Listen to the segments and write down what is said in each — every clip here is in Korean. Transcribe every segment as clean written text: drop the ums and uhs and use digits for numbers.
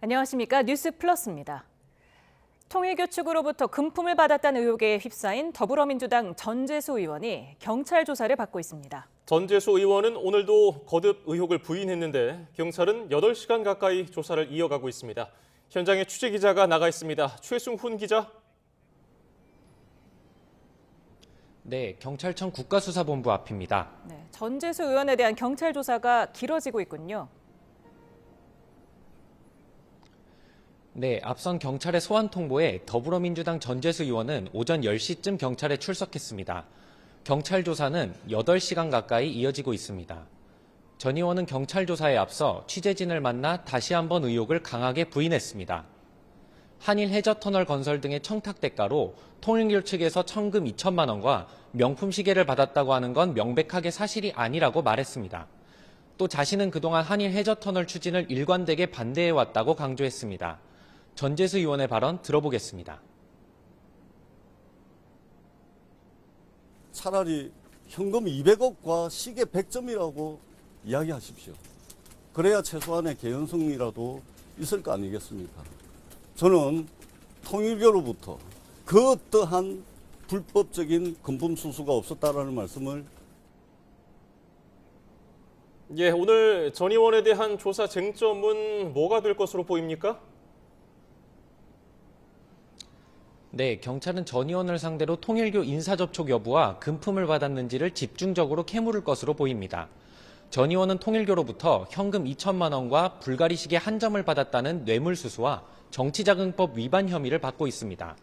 안녕하십니까. 뉴스 플러스입니다. 통일교 측으로부터 금품을 받았다는 의혹에 휩싸인 더불어민주당 전재수 의원이 경찰 조사를 받고 있습니다. 전재수 의원은 오늘도 거듭 의혹을 부인했는데 경찰은 8시간 가까이 조사를 이어가고 있습니다. 현장에 취재기자가 나가 있습니다. 최승훈 기자. 네, 경찰청 국가수사본부 앞입니다. 네, 전재수 의원에 대한 경찰 조사가 길어지고 있군요. 네, 앞선 경찰의 소환 통보에 더불어민주당 전재수 의원은 오전 10시쯤 경찰에 출석했습니다. 경찰 조사는 8시간 가까이 이어지고 있습니다. 전 의원은 경찰 조사에 앞서 취재진을 만나 다시 한번 의혹을 강하게 부인했습니다. 한일 해저터널 건설 등의 청탁 대가로 통일교 측에서 청금 2천만 원과 명품 시계를 받았다고 하는 건 명백하게 사실이 아니라고 말했습니다. 또 자신은 그동안 한일 해저터널 추진을 일관되게 반대해왔다고 강조했습니다. 전재수 의원의 발언 들어보겠습니다. 차라리 현금 200억과 시계 100점이라고 이야기하십시오. 그래야 최소한의 개연성이라도 있을 거 아니겠습니까? 저는 통일교로부터 그 어떠한 불법적인 금품 수수가 없었다라는 말씀을 오늘 전 의원에 대한 조사 쟁점은 뭐가 될 것으로 보입니까? 네, 경찰은 전 의원을 상대로 통일교 인사접촉 여부와 금품을 받았는지를 집중적으로 캐물을 것으로 보입니다. 전 의원은 통일교로부터 현금 2천만 원과 불가리 시계 한 점을 받았다는 뇌물수수와 정치자금법 위반 혐의를 받고 있습니다.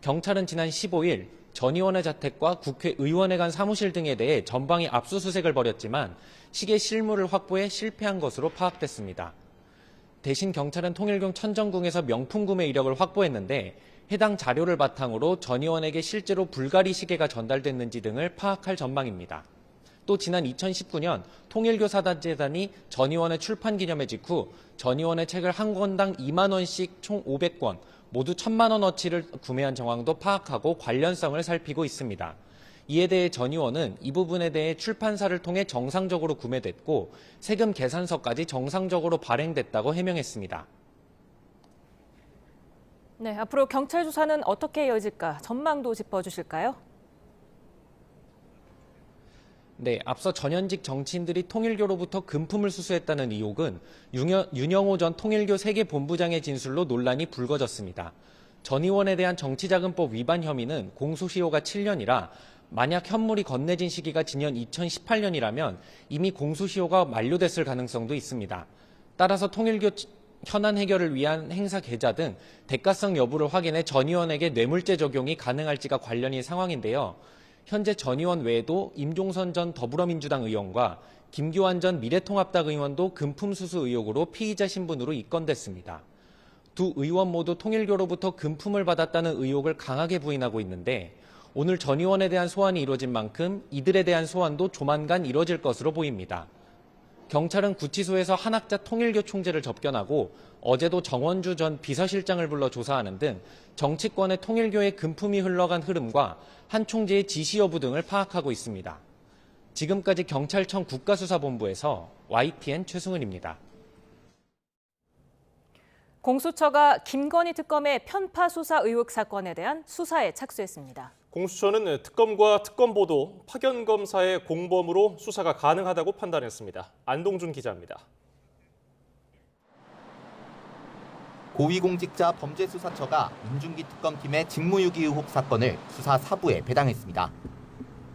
경찰은 지난 15일 전 의원의 자택과 국회의원회관 사무실 등에 대해 전방위 압수수색을 벌였지만 시계 실물을 확보해 실패한 것으로 파악됐습니다. 대신 경찰은 통일교 천정궁에서 명품 구매 이력을 확보했는데 해당 자료를 바탕으로 전 의원에게 실제로 불가리 시계가 전달됐는지 등을 파악할 전망입니다. 또 지난 2019년 통일교 사단재단이 전 의원의 출판 기념회 직후 전 의원의 책을 한 권당 2만 원씩 총 500권, 모두 1,000만 원어치를 구매한 정황도 파악하고 관련성을 살피고 있습니다. 이에 대해 전 의원은 이 부분에 대해 출판사를 통해 정상적으로 구매됐고 세금 계산서까지 정상적으로 발행됐다고 해명했습니다. 네, 앞으로 경찰 조사는 어떻게 이어질까 전망도 짚어주실까요? 네, 앞서 전현직 정치인들이 통일교로부터 금품을 수수했다는 의혹은 윤영호 전 통일교 세계본부장의 진술로 논란이 불거졌습니다. 전 의원에 대한 정치자금법 위반 혐의는 공소시효가 7년이라 만약 현물이 건네진 시기가 지난 2018년이라면 이미 공소시효가 만료됐을 가능성도 있습니다. 따라서 통일교 현안 해결을 위한 행사 계좌 등 대가성 여부를 확인해 전 의원에게 뇌물죄 적용이 가능할지가 관련인 상황인데요. 현재 전 의원 외에도 임종선 전 더불어민주당 의원과 김규환 전 미래통합당 의원도 금품 수수 의혹으로 피의자 신분으로 입건됐습니다. 두 의원 모두 통일교로부터 금품을 받았다는 의혹을 강하게 부인하고 있는데 오늘 전 의원에 대한 소환이 이루어진 만큼 이들에 대한 소환도 조만간 이루어질 것으로 보입니다. 경찰은 구치소에서 한학자 통일교 총재를 접견하고 어제도 정원주 전 비서실장을 불러 조사하는 등 정치권의 통일교의 금품이 흘러간 흐름과 한 총재의 지시 여부 등을 파악하고 있습니다. 지금까지 경찰청 국가수사본부에서 YTN 최승은입니다. 공수처가 김건희 특검의 편파 수사 의혹 사건에 대한 수사에 착수했습니다. 공수처는 특검과 특검보도 파견 검사의 공범으로 수사가 가능하다고 판단했습니다. 안동준 기자입니다. 고위공직자 범죄수사처가 민중기 특검팀의 직무유기 의혹 사건을 수사 4부에 배당했습니다.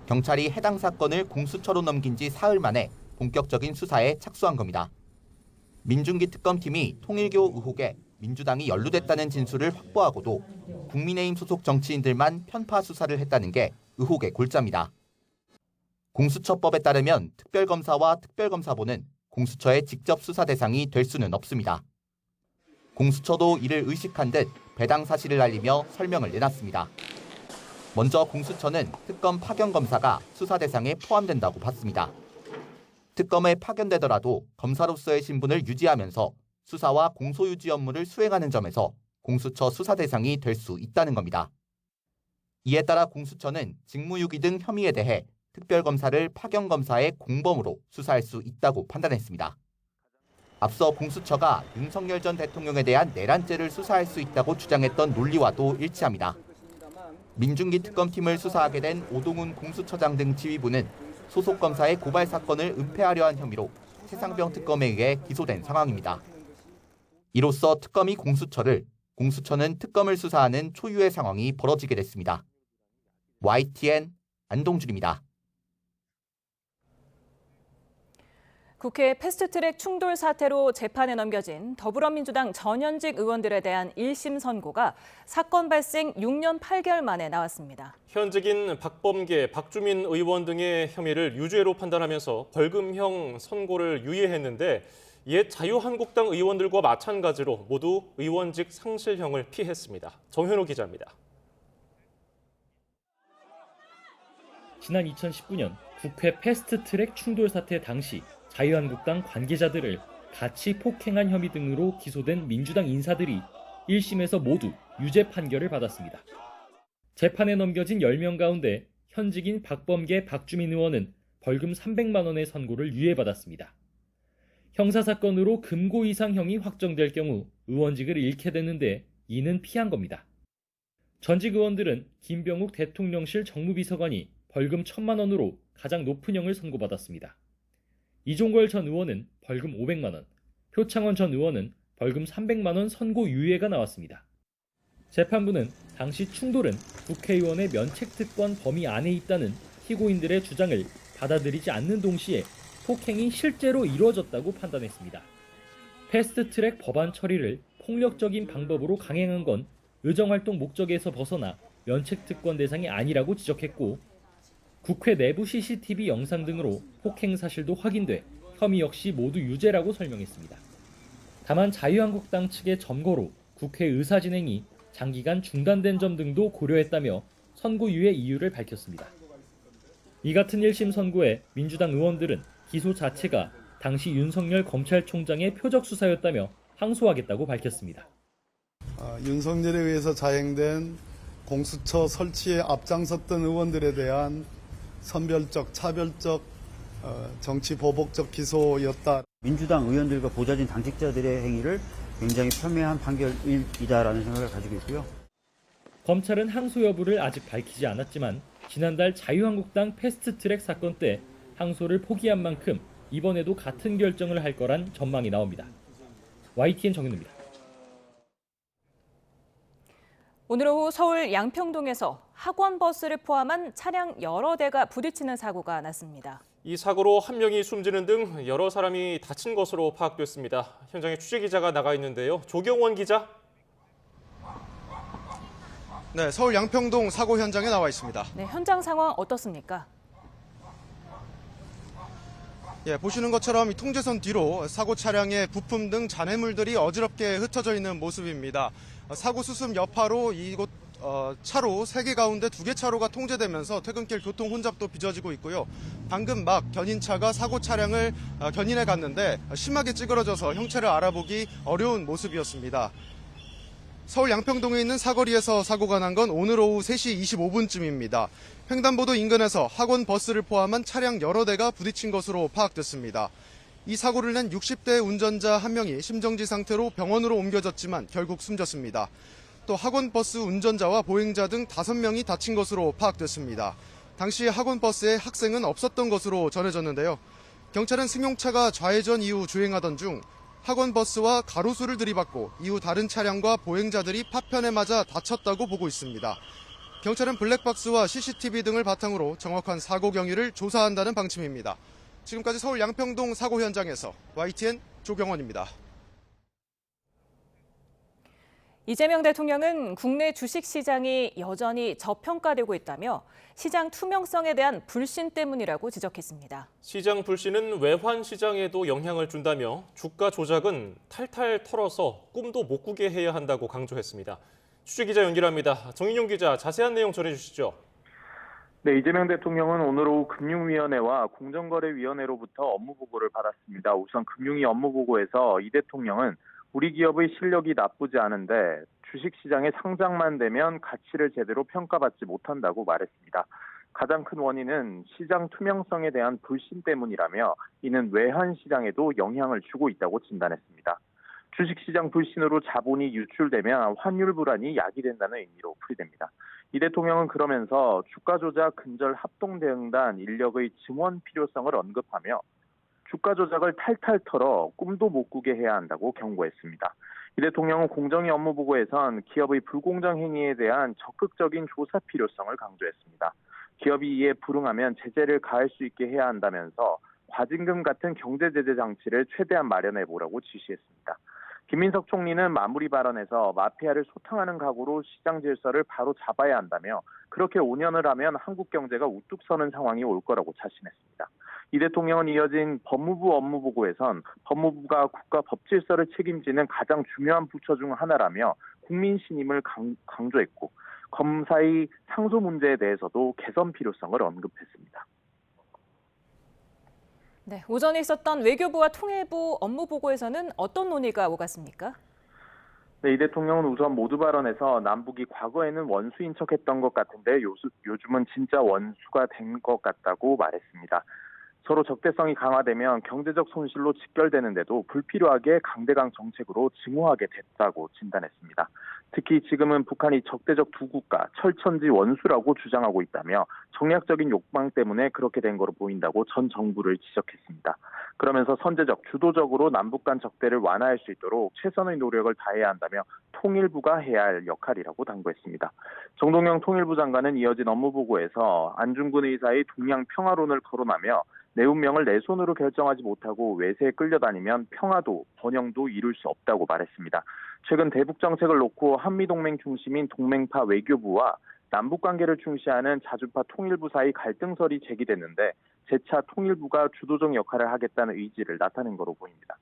경찰이 해당 사건을 공수처로 넘긴 지 사흘 만에 본격적인 수사에 착수한 겁니다. 민중기 특검팀이 통일교 의혹에 민주당이 연루됐다는 진술을 확보하고도 국민의힘 소속 정치인들만 편파 수사를 했다는 게 의혹의 골자입니다. 공수처법에 따르면 특별검사와 특별검사보는 공수처의 직접 수사 대상이 될 수는 없습니다. 공수처도 이를 의식한 듯 배당 사실을 알리며 설명을 내놨습니다. 먼저 공수처는 특검 파견검사가 수사 대상에 포함된다고 봤습니다. 특검에 파견되더라도 검사로서의 신분을 유지하면서 수사와 공소유지 업무를 수행하는 점에서 공수처 수사 대상이 될 수 있다는 겁니다. 이에 따라 공수처는 직무유기 등 혐의에 대해 특별검사를 파견검사의 공범으로 수사할 수 있다고 판단했습니다. 앞서 공수처가 윤석열 전 대통령에 대한 내란죄를 수사할 수 있다고 주장했던 논리와도 일치합니다. 민중기 특검팀을 수사하게 된 오동훈 공수처장 등 지휘부는 소속 검사의 고발 사건을 은폐하려 한 혐의로 최상병 특검에 의해 기소된 상황입니다. 이로써 특검이 공수처를, 공수처는 특검을 수사하는 초유의 상황이 벌어지게 됐습니다. YTN 안동준입니다. 국회 패스트트랙 충돌 사태로 재판에 넘겨진 더불어민주당 전현직 의원들에 대한 1심 선고가 사건 발생 6년 8개월 만에 나왔습니다. 현직인 박범계, 박주민 의원 등의 혐의를 유죄로 판단하면서 벌금형 선고를 유예했는데 옛 자유한국당 의원들과 마찬가지로 모두 의원직 상실형을 피했습니다. 정현호 기자입니다. 지난 2019년 국회 패스트트랙 충돌 사태 당시 자유한국당 관계자들을 같이 폭행한 혐의 등으로 기소된 민주당 인사들이 1심에서 모두 유죄 판결을 받았습니다. 재판에 넘겨진 10명 가운데 현직인 박범계, 박주민 의원은 벌금 300만 원의 선고를 유예받았습니다. 형사사건으로 금고 이상형이 확정될 경우 의원직을 잃게 되는데 이는 피한 겁니다. 전직 의원들은 김병욱 대통령실 정무비서관이 벌금 1,000만 원으로 가장 높은 형을 선고받았습니다. 이종걸 전 의원은 벌금 500만 원, 표창원 전 의원은 벌금 300만 원 선고 유예가 나왔습니다. 재판부는 당시 충돌은 국회의원의 면책특권 범위 안에 있다는 피고인들의 주장을 받아들이지 않는 동시에 폭행이 실제로 이루어졌다고 판단했습니다. 패스트트랙 법안 처리를 폭력적인 방법으로 강행한 건 의정활동 목적에서 벗어나 면책특권 대상이 아니라고 지적했고, 국회 내부 CCTV 영상 등으로 폭행 사실도 확인돼 혐의 역시 모두 유죄라고 설명했습니다. 다만 자유한국당 측의 점거로 국회 의사진행이 장기간 중단된 점 등도 고려했다며 선고유예 이유를 밝혔습니다. 이 같은 1심 선고에 민주당 의원들은 기소 자체가 당시 윤석열 검찰총장의 표적 수사였다며 항소하겠다고 밝혔습니다. 윤석열에 의해서 자행된 공수처 설치에 앞장섰던 의원들에 대한 선별적, 차별적, 정치 보복적 기소였다. 민주당 의원들과 보좌진 당직자들의 행위를 굉장히 폄훼한 판결이다라는 생각을 가지고 있고요. 검찰은 항소 여부를 아직 밝히지 않았지만 지난달 자유한국당 패스트트랙 사건 때 항소를 포기한 만큼 이번에도 같은 결정을 할 거란 전망이 나옵니다. YTN 정윤우입니다. 오늘 오후 서울 양평동에서 학원 버스를 포함한 차량 여러 대가 부딪히는 사고가 났습니다. 이 사고로 한 명이 숨지는 등 여러 사람이 다친 것으로 파악됐습니다. 현장에 취재기자가 나가 있는데요. 조경원 기자. 네, 서울 양평동 사고 현장에 나와 있습니다. 네, 현장 상황 어떻습니까? 예, 보시는 것처럼 이 통제선 뒤로 사고 차량의 부품 등 잔해물들이 어지럽게 흩어져 있는 모습입니다. 사고 수습 여파로 이곳 차로 3개 가운데 2개 차로가 통제되면서 퇴근길 교통 혼잡도 빚어지고 있고요. 방금 막 견인차가 사고 차량을 견인해 갔는데 심하게 찌그러져서 형체를 알아보기 어려운 모습이었습니다. 서울 양평동에 있는 사거리에서 사고가 난 건 오늘 오후 3시 25분쯤입니다. 횡단보도 인근에서 학원 버스를 포함한 차량 여러 대가 부딪힌 것으로 파악됐습니다. 이 사고를 낸 60대 운전자 1명이 심정지 상태로 병원으로 옮겨졌지만 결국 숨졌습니다. 또 학원 버스 운전자와 보행자 등 5명이 다친 것으로 파악됐습니다. 당시 학원 버스에 학생은 없었던 것으로 전해졌는데요. 경찰은 승용차가 좌회전 이후 주행하던 중 학원 버스와 가로수를 들이받고 이후 다른 차량과 보행자들이 파편에 맞아 다쳤다고 보고 있습니다. 경찰은 블랙박스와 CCTV 등을 바탕으로 정확한 사고 경위를 조사한다는 방침입니다. 지금까지 서울 양평동 사고 현장에서 YTN 조경원입니다. 이재명 대통령은 국내 주식시장이 여전히 저평가되고 있다며 시장 투명성에 대한 불신 때문이라고 지적했습니다. 시장 불신은 외환 시장에도 영향을 준다며 주가 조작은 탈탈 털어서 꿈도 못 꾸게 해야 한다고 강조했습니다. 취재기자 연결합니다. 정인용 기자, 자세한 내용 전해주시죠. 네, 이재명 대통령은 오늘 오후 금융위원회와 공정거래위원회로부터 업무보고를 받았습니다. 우선 금융위 업무보고에서 이 대통령은 우리 기업의 실력이 나쁘지 않은데 주식시장에 상장만 되면 가치를 제대로 평가받지 못한다고 말했습니다. 가장 큰 원인은 시장 투명성에 대한 불신 때문이라며 이는 외환 시장에도 영향을 주고 있다고 진단했습니다. 주식시장 불신으로 자본이 유출되면 환율 불안이 야기된다는 의미로 풀이됩니다. 이 대통령은 그러면서 주가 조작 근절 합동대응단 인력의 증원 필요성을 언급하며 주가 조작을 탈탈 털어 꿈도 못 꾸게 해야 한다고 경고했습니다. 이 대통령은 공정위 업무보고에선 기업의 불공정 행위에 대한 적극적인 조사 필요성을 강조했습니다. 기업이 이에 불응하면 제재를 가할 수 있게 해야 한다면서 과징금 같은 경제제재 장치를 최대한 마련해보라고 지시했습니다. 김민석 총리는 마무리 발언에서 마피아를 소탕하는 각오로 시장 질서를 바로 잡아야 한다며 그렇게 5년을 하면 한국 경제가 우뚝 서는 상황이 올 거라고 자신했습니다. 이 대통령은 이어진 법무부 업무보고에선 법무부가 국가 법질서를 책임지는 가장 중요한 부처 중 하나라며 국민 신임을 강조했고 검사의 상소 문제에 대해서도 개선 필요성을 언급했습니다. 네, 오전에 있었던 외교부와 통일부 업무보고에서는 어떤 논의가 오갔습니까? 네, 이 대통령은 우선 모두 발언에서 남북이 과거에는 원수인 척했던 것 같은데 요즘은 진짜 원수가 된 것 같다고 말했습니다. 서로 적대성이 강화되면 경제적 손실로 직결되는데도 불필요하게 강대강 정책으로 증오하게 됐다고 진단했습니다. 특히 지금은 북한이 적대적 두 국가, 철천지 원수라고 주장하고 있다며 정략적인 욕망 때문에 그렇게 된 거로 보인다고 전 정부를 지적했습니다. 그러면서 선제적, 주도적으로 남북 간 적대를 완화할 수 있도록 최선의 노력을 다해야 한다며 통일부가 해야 할 역할이라고 당부했습니다. 정동영 통일부 장관은 이어진 업무보고에서 안중근 의사의 동양 평화론을 거론하며 내 운명을 내 손으로 결정하지 못하고 외세에 끌려다니면 평화도 번영도 이룰 수 없다고 말했습니다. 최근 대북 정책을 놓고 한미동맹 중심인 동맹파 외교부와 남북관계를 중시하는 자주파 통일부 사이 갈등설이 제기됐는데 재차 통일부가 주도적 역할을 하겠다는 의지를 나타낸 거로 보입니다.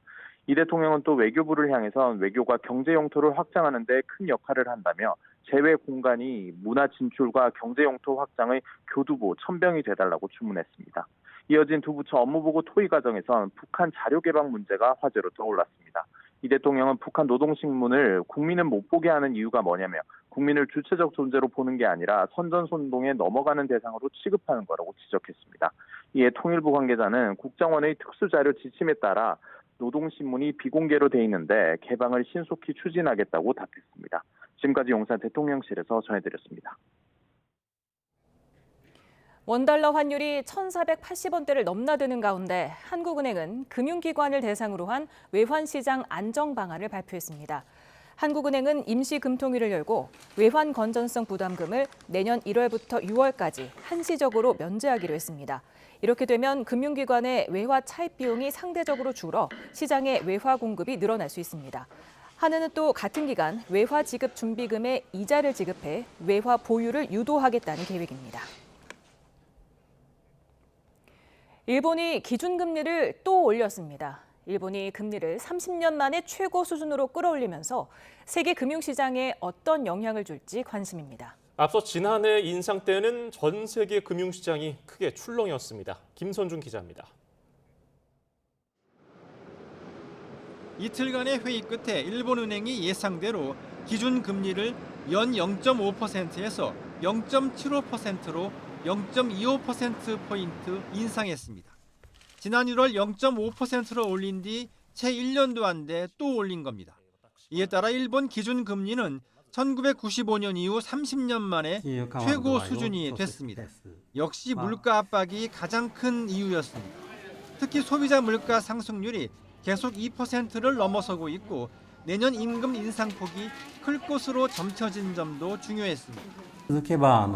이 대통령은 또 외교부를 향해서 외교가 경제 영토를 확장하는 데 큰 역할을 한다며 재외 공간이 문화 진출과 경제 영토 확장의 교두보, 천병이 되달라고 주문했습니다. 이어진 두 부처 업무보고 토의 과정에선 북한 자료 개방 문제가 화제로 떠올랐습니다. 이 대통령은 북한 노동신문을 국민은 못 보게 하는 이유가 뭐냐며 국민을 주체적 존재로 보는 게 아니라 선전선동에 넘어가는 대상으로 취급하는 거라고 지적했습니다. 이에 통일부 관계자는 국정원의 특수자료 지침에 따라 노동신문이 비공개로 돼 있는데 개방을 신속히 추진하겠다고 답했습니다. 지금까지 용산 대통령실에서 전해드렸습니다. 원달러 환율이 1,480원대를 넘나드는 가운데 한국은행은 금융기관을 대상으로 한 외환시장 안정 방안을 발표했습니다. 한국은행은 임시 금통위를 열고 외환 건전성 부담금을 내년 1월부터 6월까지 한시적으로 면제하기로 했습니다. 이렇게 되면 금융기관의 외화 차입 비용이 상대적으로 줄어 시장의 외화 공급이 늘어날 수 있습니다. 한은은 또 같은 기간 외화 지급 준비금에 이자를 지급해 외화 보유를 유도하겠다는 계획입니다. 일본이 기준금리를 또 올렸습니다. 일본이 금리를 30년 만에 최고 수준으로 끌어올리면서 세계 금융시장에 어떤 영향을 줄지 관심입니다. 앞서 지난해 인상 때는 전 세계 금융시장이 크게 출렁였습니다. 김선중 기자입니다. 이틀간의 회의 끝에 일본은행이 예상대로 기준금리를 연 0.5%에서 0.75%로 0.25%포인트 인상했습니다. 지난 1월 0.5%로 올린 뒤 채 1년도 안 돼 또 올린 겁니다. 이에 따라 일본 기준금리는 1995년 이후 30년 만에 최고 수준이 됐습니다. 역시 물가 압박이 가장 큰 이유였습니다. 특히 소비자 물가 상승률이 계속 2%를 넘어서고 있고 내년 임금 인상폭이 클 것으로 점쳐진 점도 중요했습니다. 続けば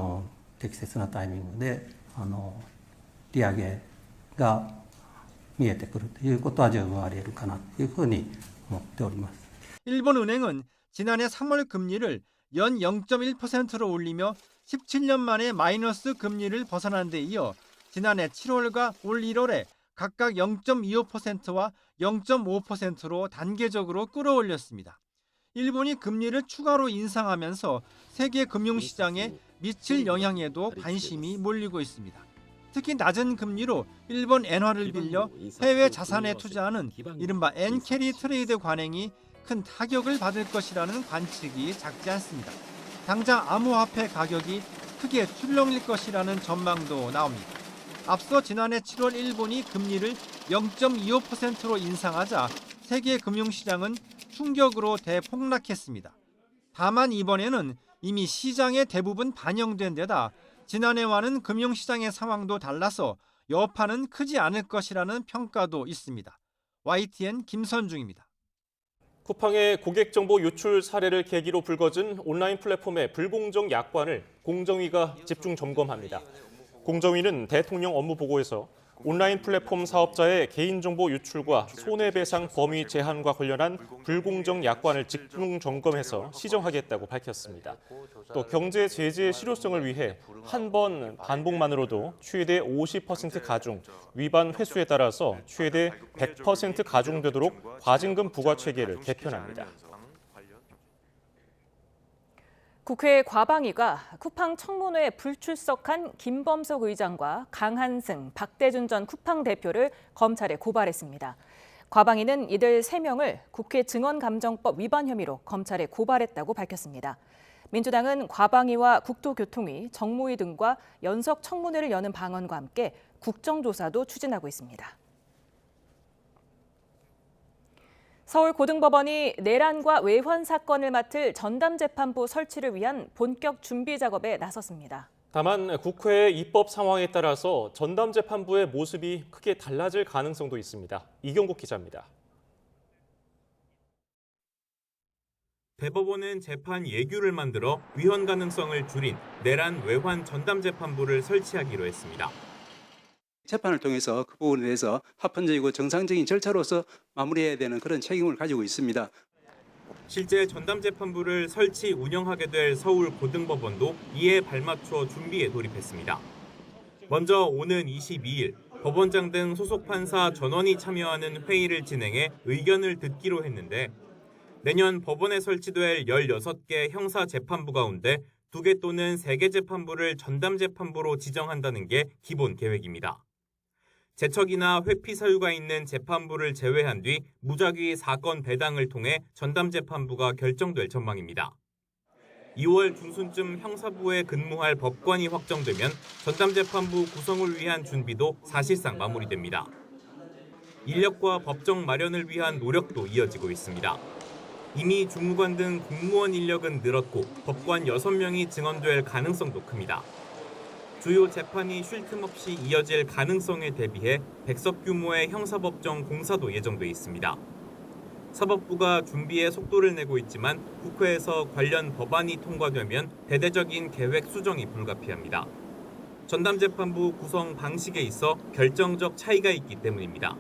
適切なタイミングで利上げが見えてくるということは十分あり得るかなというふうに思っております。 일본은행은 지난해 3월 금리를 연 0.1%로 올리며 17년 만에 마이너스 금리를 벗어난 데 이어 지난해 7월과 올 1월에 각각 0.25%와 0.5%로 단계적으로 끌어올렸습니다. 일본이 금리를 추가로 인상하면서 세계 금융시장에 미칠 영향에도 관심이 몰리고 있습니다. 특히 낮은 금리로 일본 엔화를 빌려 해외 자산에 투자하는 이른바 엔캐리 트레이드 관행이 큰 타격을 받을 것이라는 관측이 작지 않습니다. 당장 암호화폐 가격이 크게 출렁일 것이라는 전망도 나옵니다. 앞서 지난해 7월 일본이 금리를 0.25%로 인상하자 세계 금융시장은 충격으로 대폭락했습니다. 다만 이번에는 이미 시장에 대부분 반영된 데다 지난해와는 금융시장의 상황도 달라서 여파는 크지 않을 것이라는 평가도 있습니다. YTN 김선중입니다. 쿠팡의 고객정보 유출 사례를 계기로 불거진 온라인 플랫폼의 불공정 약관을 공정위가 집중 점검합니다. 공정위는 대통령 업무보고에서 온라인 플랫폼 사업자의 개인정보 유출과 손해배상 범위 제한과 관련한 불공정 약관을 집중 점검해서 시정하겠다고 밝혔습니다. 또 경제 제재의 실효성을 위해 한 번 반복만으로도 최대 50% 가중, 위반 횟수에 따라서 최대 100% 가중되도록 과징금 부과 체계를 개편합니다. 국회 과방위가 쿠팡 청문회에 불출석한 김범석 의장과 강한승, 박대준 전 쿠팡 대표를 검찰에 고발했습니다. 과방위는 이들 3명을 국회 증언감정법 위반 혐의로 검찰에 고발했다고 밝혔습니다. 민주당은 과방위와 국토교통위, 정무위 등과 연석 청문회를 여는 방안과 함께 국정조사도 추진하고 있습니다. 서울고등법원이 내란과 외환 사건을 맡을 전담재판부 설치를 위한 본격 준비 작업에 나섰습니다. 다만 국회의 입법 상황에 따라서 전담재판부의 모습이 크게 달라질 가능성도 있습니다. 이경국 기자입니다. 대법원은 재판 예규를 만들어 위헌 가능성을 줄인 내란 외환 전담재판부를 설치하기로 했습니다. 재판을 통해서 그 부분에 대해서 합헌적이고 정상적인 절차로서 마무리해야 되는 그런 책임을 가지고 있습니다. 실제 전담재판부를 설치 운영하게 될 서울고등법원도 이에 발맞춰 준비에 돌입했습니다. 먼저 오는 22일 법원장 등 소속 판사 전원이 참여하는 회의를 진행해 의견을 듣기로 했는데 내년 법원에 설치될 16개 형사재판부 가운데 2개 또는 3개 재판부를 전담재판부로 지정한다는 게 기본 계획입니다. 제척이나 회피 사유가 있는 재판부를 제외한 뒤 무작위 사건 배당을 통해 전담재판부가 결정될 전망입니다. 2월 중순쯤 형사부에 근무할 법관이 확정되면 전담재판부 구성을 위한 준비도 사실상 마무리됩니다. 인력과 법정 마련을 위한 노력도 이어지고 있습니다. 이미 주무관 등 공무원 인력은 늘었고 법관 6명이 증언될 가능성도 큽니다. 주요 재판이 쉴 틈 없이 이어질 가능성에 대비해 100석 규모의 형사법정 공사도 예정돼 있습니다. 사법부가 준비에 속도를 내고 있지만 국회에서 관련 법안이 통과되면 대대적인 계획 수정이 불가피합니다. 전담재판부 구성 방식에 있어 결정적 차이가 있기 때문입니다.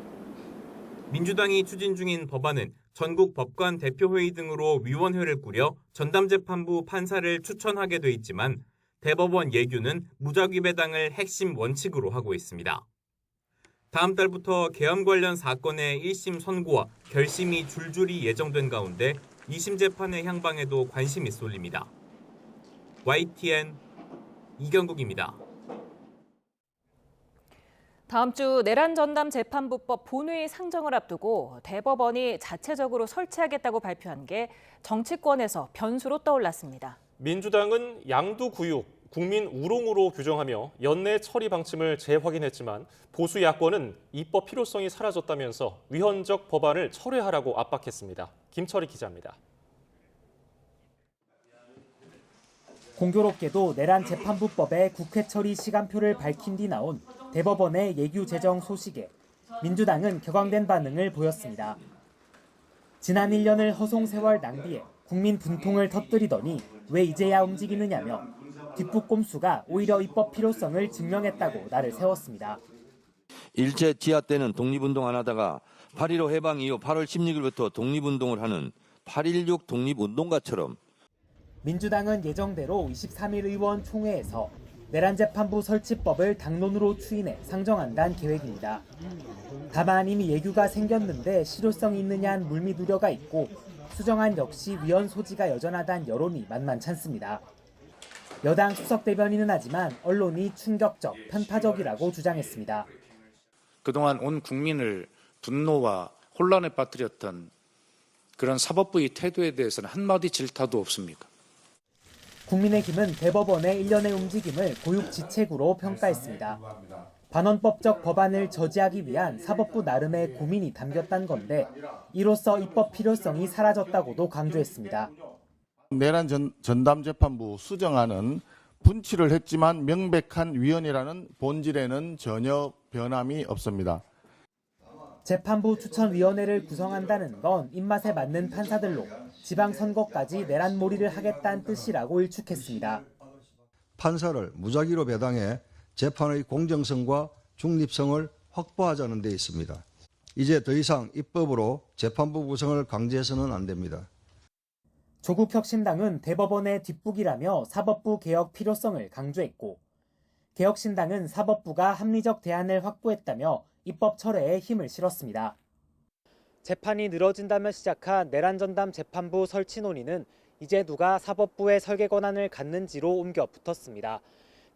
민주당이 추진 중인 법안은 전국 법관 대표회의 등으로 위원회를 꾸려 전담재판부 판사를 추천하게 돼 있지만 대법원 예규는 무작위 배당을 핵심 원칙으로 하고 있습니다. 다음 달부터 계엄 관련 사건의 1심 선고와 결심이 줄줄이 예정된 가운데 2심 재판의 향방에도 관심이 쏠립니다. YTN 이경국입니다. 다음 주 내란 전담 재판부법 본회의 상정을 앞두고 대법원이 자체적으로 설치하겠다고 발표한 게 정치권에서 변수로 떠올랐습니다. 민주당은 양두구육, 국민 우롱으로 규정하며 연내 처리 방침을 재확인했지만 보수 야권은 입법 필요성이 사라졌다면서 위헌적 법안을 철회하라고 압박했습니다. 김철희 기자입니다. 공교롭게도 내란 재판부법의 국회 처리 시간표를 밝힌 뒤 나온 대법원의 예규 제정 소식에 민주당은 격앙된 반응을 보였습니다. 지난 1년을 허송 세월 낭비해 국민 분통을 터뜨리더니 왜 이제야 움직이느냐며 뒷북꼼수가 오히려 입법 필요성을 증명했다고 날을 세웠습니다. 일제 지하 때는 독립운동 안 하다가 8.15 해방 이후 8월 16일부터 독립운동을 하는 8.16 독립운동가처럼 민주당은 예정대로 23일 의원 총회에서 내란재판부 설치법을 당론으로 추인해 상정한다는 계획입니다. 다만 이미 예규가 생겼는데 실효성이 있느냐는 물밑 우려가 있고 수정안 역시 위헌 소지가 여전하다는 여론이 만만치 않습니다. 여당 수석 대변인은 하지만 언론이 충격적, 편파적이라고 주장했습니다. 그동안 온 국민을 분노와 혼란에 빠뜨렸던 그런 사법부의 태도에 대해서는 한마디 질타도 없습니까? 국민의힘은 대법원의 일련의 움직임을 고육지책으로 평가했습니다. 반헌법적 법안을 저지하기 위한 사법부 나름의 고민이 담겼다는 건데 이로써 입법 필요성이 사라졌다고도 강조했습니다. 내란 전담재판부 수정안은 분치를 했지만 명백한 위헌이라는 본질에는 전혀 변함이 없습니다. 재판부 추천위원회를 구성한다는 건 입맛에 맞는 판사들로 지방선거까지 내란몰이를 하겠다는 뜻이라고 일축했습니다. 판사를 무작위로 배당해 재판의 공정성과 중립성을 확보하자는 데 있습니다. 이제 더 이상 입법으로 재판부 구성을 강제해서는 안 됩니다. 조국혁신당은 대법원의 뒷북이라며 사법부 개혁 필요성을 강조했고 개혁신당은 사법부가 합리적 대안을 확보했다며 입법 철회에 힘을 실었습니다. 재판이 늘어진다며 시작한 내란전담 재판부 설치 논의는 이제 누가 사법부의 설계 권한을 갖는지로 옮겨 붙었습니다.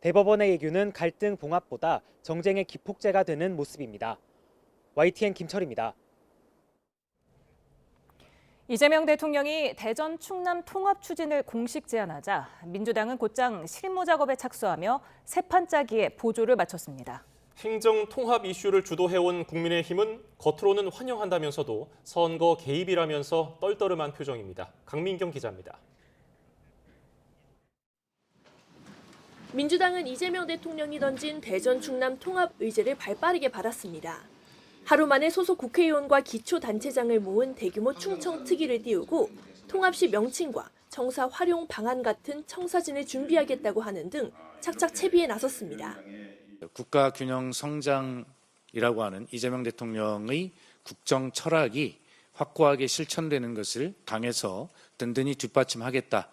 대법원의 예규는 갈등 봉합보다 정쟁의 기폭제가 되는 모습입니다. YTN 김철입니다. 이재명 대통령이 대전 충남 통합 추진을 공식 제안하자 민주당은 곧장 실무 작업에 착수하며 새 판짜기에 보조를 마쳤습니다. 행정 통합 이슈를 주도해온 국민의힘은 겉으로는 환영한다면서도 선거 개입이라면서 떨떠름한 표정입니다. 강민경 기자입니다. 민주당은 이재명 대통령이 던진 대전 충남 통합 의제를 발빠르게 받았습니다. 하루 만에 소속 국회의원과 기초단체장을 모은 대규모 충청 특위를 띄우고 통합시 명칭과 청사 활용 방안 같은 청사진을 준비하겠다고 하는 등 착착 채비에 나섰습니다. 국가 균형 성장이라고 하는 이재명 대통령의 국정 철학이 확고하게 실천되는 것을 당에서 든든히 뒷받침하겠다.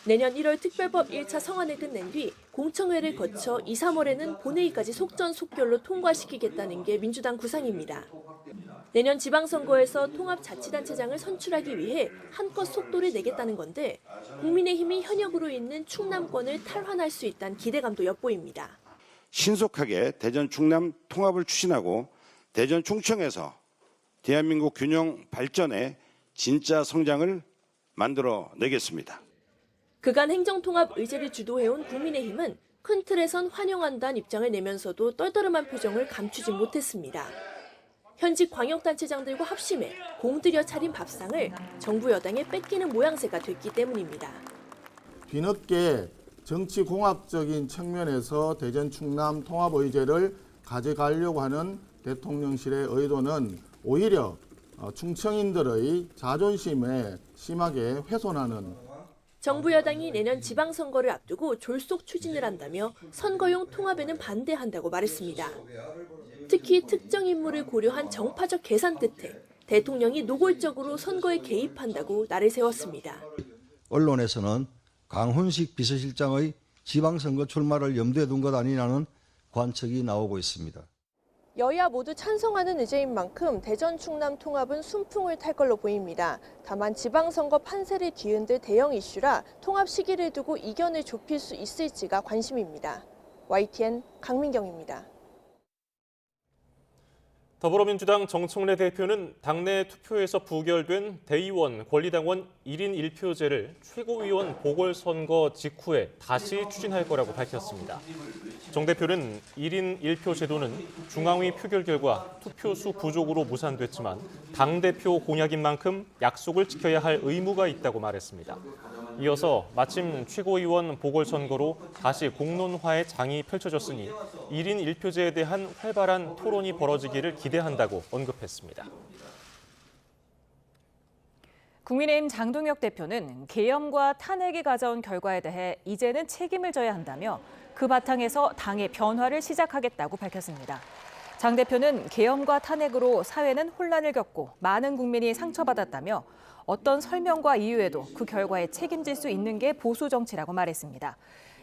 내년 1월 특별법 1차 성안을 끝낸 뒤 공청회를 거쳐 2, 3월에는 본회의까지 속전속결로 통과시키겠다는 게 민주당 구상입니다. 내년 지방선거에서 통합자치단체장을 선출하기 위해 한껏 속도를 내겠다는 건데 국민의힘이 현역으로 있는 충남권을 탈환할 수 있다는 기대감도 엿보입니다. 신속하게 대전 충남 통합을 추진하고 대전 충청에서 대한민국 균형 발전의 진짜 성장을 만들어내겠습니다. 그간 행정통합 의제를 주도해온 국민의힘은 큰 틀에선 환영한다는 입장을 내면서도 떨떠름한 표정을 감추지 못했습니다. 현직 광역단체장들과 합심해 공들여 차린 밥상을 정부 여당에 뺏기는 모양새가 됐기 때문입니다. 뒤늦게 정치공학적인 측면에서 대전 충남 통합 의제를 가져가려고 하는 대통령실의 의도는 오히려 충청인들의 자존심에 심하게 훼손하는 정부 여당이 내년 지방선거를 앞두고 졸속 추진을 한다며 선거용 통합에는 반대한다고 말했습니다. 특히 특정 인물을 고려한 정파적 계산 끝에 대통령이 노골적으로 선거에 개입한다고 날을 세웠습니다. 언론에서는 강훈식 비서실장의 지방선거 출마를 염두에 둔 것 아니냐는 관측이 나오고 있습니다. 여야 모두 찬성하는 의제인 만큼 대전 충남 통합은 순풍을 탈 걸로 보입니다. 다만 지방선거 판세를 뒤흔들 대형 이슈라 통합 시기를 두고 이견을 좁힐 수 있을지가 관심입니다. YTN 강민경입니다. 더불어민주당 정청래 대표는 당내 투표에서 부결된 대의원 권리당원 1인 1표제를 최고위원 보궐선거 직후에 다시 추진할 거라고 밝혔습니다. 정 대표는 1인 1표 제도는 중앙위 표결 결과 투표수 부족으로 무산됐지만 당대표 공약인 만큼 약속을 지켜야 할 의무가 있다고 말했습니다. 이어서 마침 최고위원 보궐선거로 다시 공론화의 장이 펼쳐졌으니 1인 1표제에 대한 활발한 토론이 벌어지기를 기대한다고 언급했습니다. 국민의힘 장동혁 대표는 계엄과 탄핵이 가져온 결과에 대해 이제는 책임을 져야 한다며 그 바탕에서 당의 변화를 시작하겠다고 밝혔습니다. 장 대표는 계엄과 탄핵으로 사회는 혼란을 겪고 많은 국민이 상처받았다며 어떤 설명과 이유에도 그 결과에 책임질 수 있는 게 보수 정치라고 말했습니다.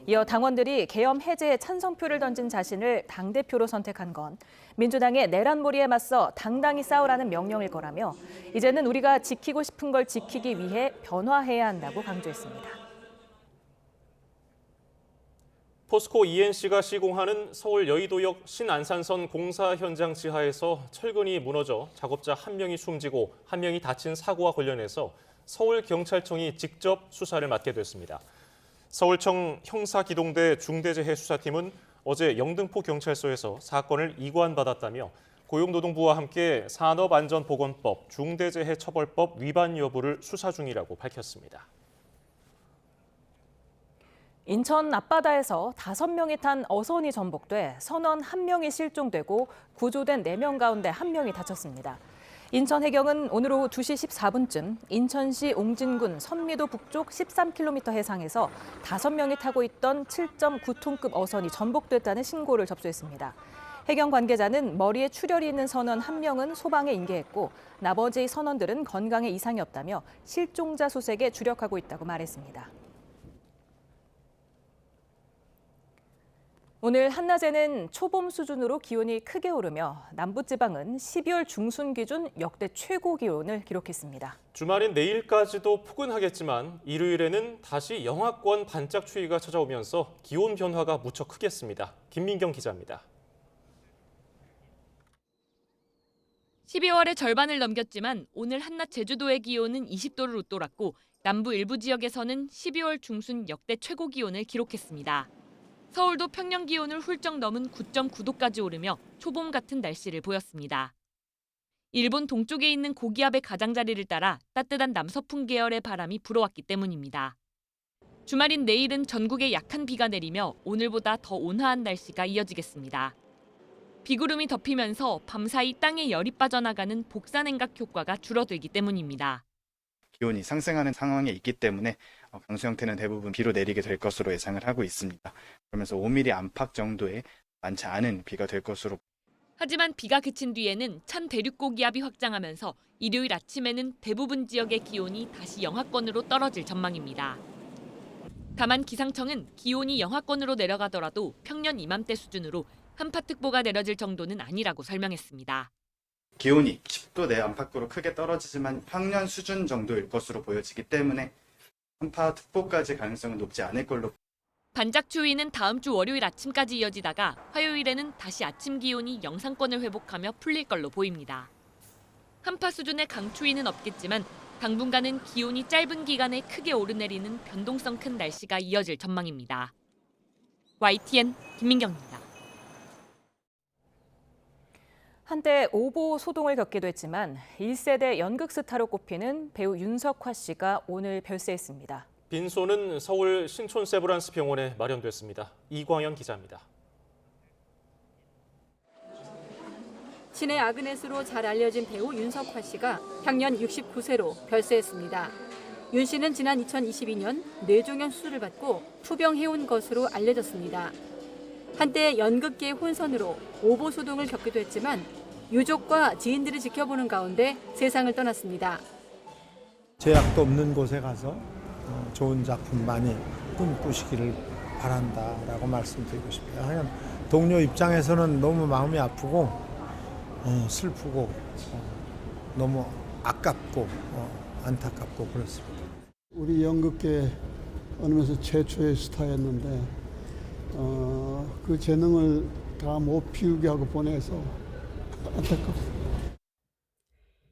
이어 당원들이 계엄 해제에 찬성표를 던진 자신을 당대표로 선택한 건 민주당의 내란몰이에 맞서 당당히 싸우라는 명령일 거라며 이제는 우리가 지키고 싶은 걸 지키기 위해 변화해야 한다고 강조했습니다. 포스코 ENC가 시공하는 서울 여의도역 신안산선 공사 현장 지하에서 철근이 무너져 작업자 1명이 숨지고 1명이 다친 사고와 관련해서 서울경찰청이 직접 수사를 맡게 됐습니다. 서울청 형사기동대 중대재해수사팀은 어제 영등포 경찰서에서 사건을 이관받았다며 고용노동부와 함께 산업안전보건법, 중대재해처벌법 위반 여부를 수사 중이라고 밝혔습니다. 인천 앞바다에서 5명이 탄 어선이 전복돼 선원 1명이 실종되고 구조된 4명 가운데 1명이 다쳤습니다. 인천 해경은 오늘 오후 2시 14분쯤 인천시 옹진군 선미도 북쪽 13km 해상에서 5명이 타고 있던 7.9톤급 어선이 전복됐다는 신고를 접수했습니다. 해경 관계자는 머리에 출혈이 있는 선원 1명은 소방에 인계했고 나머지 선원들은 건강에 이상이 없다며 실종자 수색에 주력하고 있다고 말했습니다. 오늘 한낮에는 초봄 수준으로 기온이 크게 오르며 남부지방은 12월 중순 기준 역대 최고 기온을 기록했습니다. 주말인 내일까지도 포근하겠지만 일요일에는 다시 영하권 반짝 추위가 찾아오면서 기온 변화가 무척 크겠습니다. 김민경 기자입니다. 12월의 절반을 넘겼지만 오늘 한낮 제주도의 기온은 20도를 웃돌았고 남부 일부 지역에서는 12월 중순 역대 최고 기온을 기록했습니다. 서울도 평년 기온을 훌쩍 넘은 9.9도까지 오르며 초봄 같은 날씨를 보였습니다. 일본 동쪽에 있는 고기압의 가장자리를 따라 따뜻한 남서풍 계열의 바람이 불어왔기 때문입니다. 주말인 내일은 전국에 약한 비가 내리며 오늘보다 더 온화한 날씨가 이어지겠습니다. 비구름이 덮이면서 밤사이 땅에 열이 빠져나가는 복사냉각 효과가 줄어들기 때문입니다. 기온이 상승하는 상황에 있기 때문에 강수 형태는 대부분 비로 내리게 될 것으로 예상을 하고 있습니다. 그러면서 5mm 안팎 정도의 많지 않은 비가 될 것으로. 하지만 비가 그친 뒤에는 찬 대륙고기압이 확장하면서 일요일 아침에는 대부분 지역의 기온이 다시 영하권으로 떨어질 전망입니다. 다만 기상청은 기온이 영하권으로 내려가더라도 평년 이맘때 수준으로 한파특보가 내려질 정도는 아니라고 설명했습니다. 기온이 10도 내 안팎으로 크게 떨어지지만 평년 수준 정도일 것으로 보여지기 때문에 한파특보까지 가능성은 높지 않을 걸로. 반짝 추위는 다음 주 월요일 아침까지 이어지다가 화요일에는 다시 아침 기온이 영상권을 회복하며 풀릴 걸로 보입니다. 한파 수준의 강추위는 없겠지만 당분간은 기온이 짧은 기간에 크게 오르내리는 변동성 큰 날씨가 이어질 전망입니다. YTN 김민경입니다. 한때 오보 소동을 겪기도 했지만 1세대 연극 스타로 꼽히는 배우 윤석화 씨가 오늘 별세했습니다. 빈소는 서울 신촌 세브란스 병원에 마련됐습니다. 이광현 기자입니다. 신의 아그네스로 잘 알려진 배우 윤석화 씨가 향년 69세로 별세했습니다. 윤 씨는 지난 2022년 뇌종양 수술을 받고 투병해온 것으로 알려졌습니다. 한때 연극계의 혼선으로 오보 소동을 겪기도 했지만 유족과 지인들이 지켜보는 가운데 세상을 떠났습니다. 제약도 없는 곳에 가서 좋은 작품 많이 꿈꾸시기를 바란다라고 말씀드리고 싶어요. 하여간 동료 입장에서는 너무 마음이 아프고 슬프고 너무 아깝고 안타깝고 그렇습니다. 우리 연극계 어느면서 최초의 스타였는데 그 재능을 다 못 피우게 하고 보내서 안타깝습니다.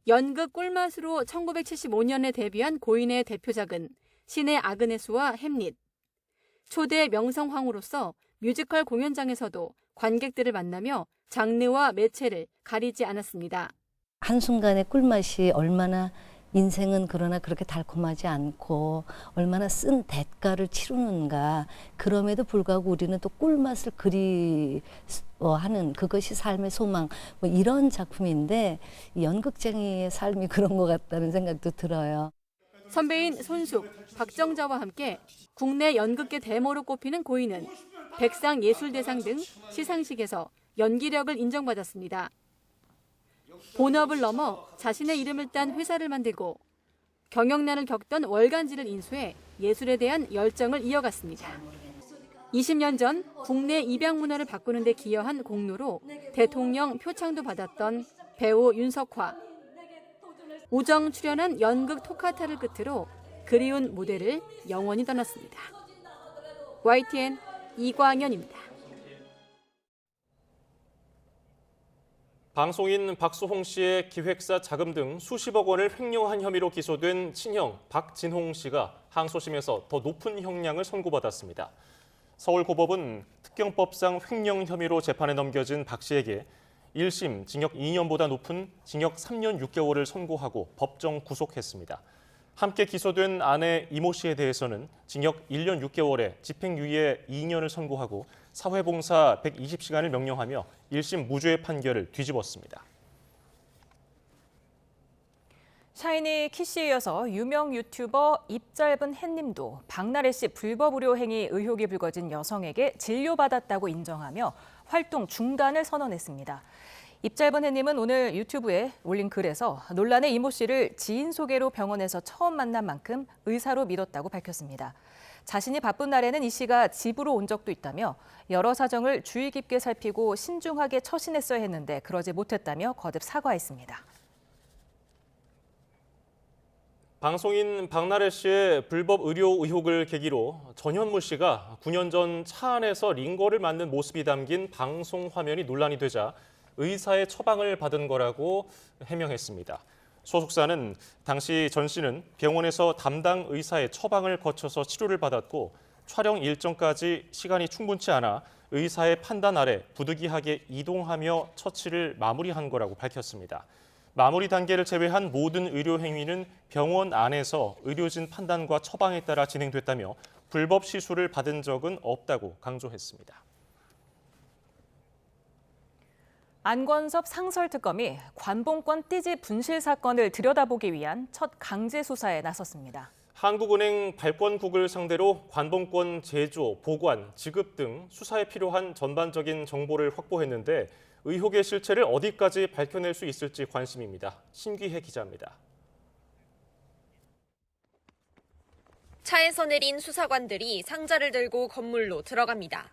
연극 꿀맛으로 1975년에 데뷔한 고인의 대표작은 신의 아그네스와 햄릿. 초대 명성황후로서 뮤지컬 공연장에서도 관객들을 만나며 장르와 매체를 가리지 않았습니다. 한순간의 꿀맛이 얼마나 인생은 그러나 그렇게 달콤하지 않고 얼마나 쓴 대가를 치르는가. 그럼에도 불구하고 우리는 또 꿀맛을 그리워하는 그것이 삶의 소망. 뭐 이런 작품인데 연극쟁이의 삶이 그런 것 같다는 생각도 들어요. 선배인 손숙, 박정자와 함께 국내 연극계 대모로 꼽히는 고인은 백상예술대상 등 시상식에서 연기력을 인정받았습니다. 본업을 넘어 자신의 이름을 딴 회사를 만들고 경영난을 겪던 월간지를 인수해 예술에 대한 열정을 이어갔습니다. 20년 전 국내 입양 문화를 바꾸는 데 기여한 공로로 대통령 표창도 받았던 배우 윤석화. 우정 출연한 연극 토카타를 끝으로 그리운 무대를 영원히 떠났습니다. YTN 이광현입니다. 방송인 박수홍 씨의 기획사 자금 등 수십억 원을 횡령한 혐의로 기소된 친형 박진홍 씨가 항소심에서 더 높은 형량을 선고받았습니다. 서울고법은 특경법상 횡령 혐의로 재판에 넘겨진 박 씨에게 1심 징역 2년보다 높은 징역 3년 6개월을 선고하고 법정 구속했습니다. 함께 기소된 아내 이모 씨에 대해서는 징역 1년 6개월에 집행유예 2년을 선고하고 사회봉사 120시간을 명령하며 1심 무죄의 판결을 뒤집었습니다. 샤이니 키씨에 이어서 유명 유튜버 입짧은 햇님도 박나래 씨 불법 의료 행위 의혹이 불거진 여성에게 진료받았다고 인정하며 활동 중단을 선언했습니다. 입짧은 햇님은 오늘 유튜브에 올린 글에서 논란의 이모 씨를 지인 소개로 병원에서 처음 만난 만큼 의사로 믿었다고 밝혔습니다. 자신이 바쁜 날에는 이 씨가 집으로 온 적도 있다며 여러 사정을 주의 깊게 살피고 신중하게 처신했어야 했는데 그러지 못했다며 거듭 사과했습니다. 방송인 박나래 씨의 불법 의료 의혹을 계기로 전현무 씨가 9년 전 차 안에서 링거를 맞는 모습이 담긴 방송 화면이 논란이 되자 의사의 처방을 받은 거라고 해명했습니다. 소속사는 당시 전 씨는 병원에서 담당 의사의 처방을 거쳐서 치료를 받았고 촬영 일정까지 시간이 충분치 않아 의사의 판단 아래 부득이하게 이동하며 처치를 마무리한 거라고 밝혔습니다. 마무리 단계를 제외한 모든 의료 행위는 병원 안에서 의료진 판단과 처방에 따라 진행됐다며 불법 시술을 받은 적은 없다고 강조했습니다. 안권섭 상설특검이 관봉권 띠지 분실 사건을 들여다보기 위한 첫 강제 수사에 나섰습니다. 한국은행 발권국을 상대로 관봉권 제조, 보관, 지급 등 수사에 필요한 전반적인 정보를 확보했는데 의혹의 실체를 어디까지 밝혀낼 수 있을지 관심입니다. 신기혜 기자입니다. 차에서 내린 수사관들이 상자를 들고 건물로 들어갑니다.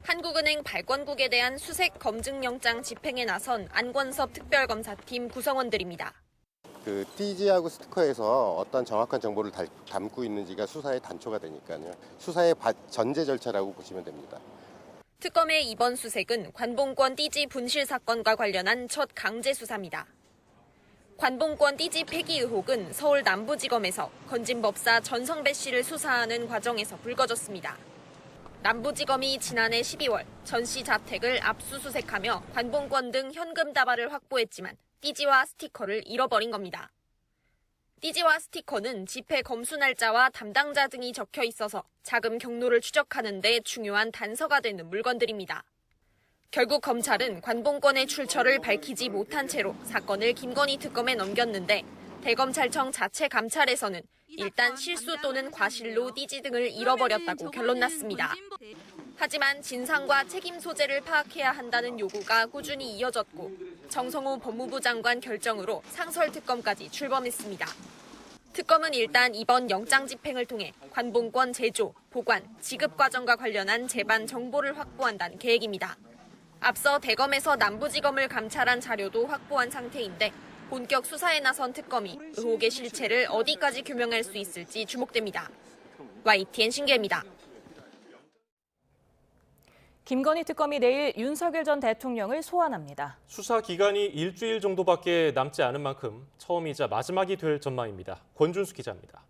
한국은행 발권국에 대한 수색 검증영장 집행에 나선 안권섭 특별검사팀 구성원들입니다. 그 띠지하고 스티커에서 어떤 정확한 정보를 담고 있는지가 수사의 단초가 되니까요. 수사의 전제 절차라고 보시면 됩니다. 특검의 이번 수색은 관봉권 띠지 분실 사건과 관련한 첫 강제 수사입니다. 관봉권 띠지 폐기 의혹은 서울 남부지검에서 건진법사 전성배 씨를 수사하는 과정에서 불거졌습니다. 남부지검이 지난해 12월 전 씨 자택을 압수수색하며 관봉권 등 현금 다발을 확보했지만 띠지와 스티커를 잃어버린 겁니다. 띠지와 스티커는 집회 검수 날짜와 담당자 등이 적혀 있어서 자금 경로를 추적하는 데 중요한 단서가 되는 물건들입니다. 결국 검찰은 관봉권의 출처를 밝히지 못한 채로 사건을 김건희 특검에 넘겼는데 대검찰청 자체 감찰에서는 일단 실수 또는 과실로 띠지 등을 잃어버렸다고 결론났습니다. 하지만 진상과 책임 소재를 파악해야 한다는 요구가 꾸준히 이어졌고 정성호 법무부 장관 결정으로 상설특검까지 출범했습니다. 특검은 일단 이번 영장 집행을 통해 관봉권 제조, 보관, 지급 과정과 관련한 재반 정보를 확보한다는 계획입니다. 앞서 대검에서 남부지검을 감찰한 자료도 확보한 상태인데 본격 수사에 나선 특검이 의혹의 실체를 어디까지 규명할 수 있을지 주목됩니다. YTN 신기혜입니다. 김건희 특검이 내일 윤석열 전 대통령을 소환합니다. 수사 기간이 일주일 정도밖에 남지 않은 만큼 처음이자 마지막이 될 전망입니다. 권준수 기자입니다.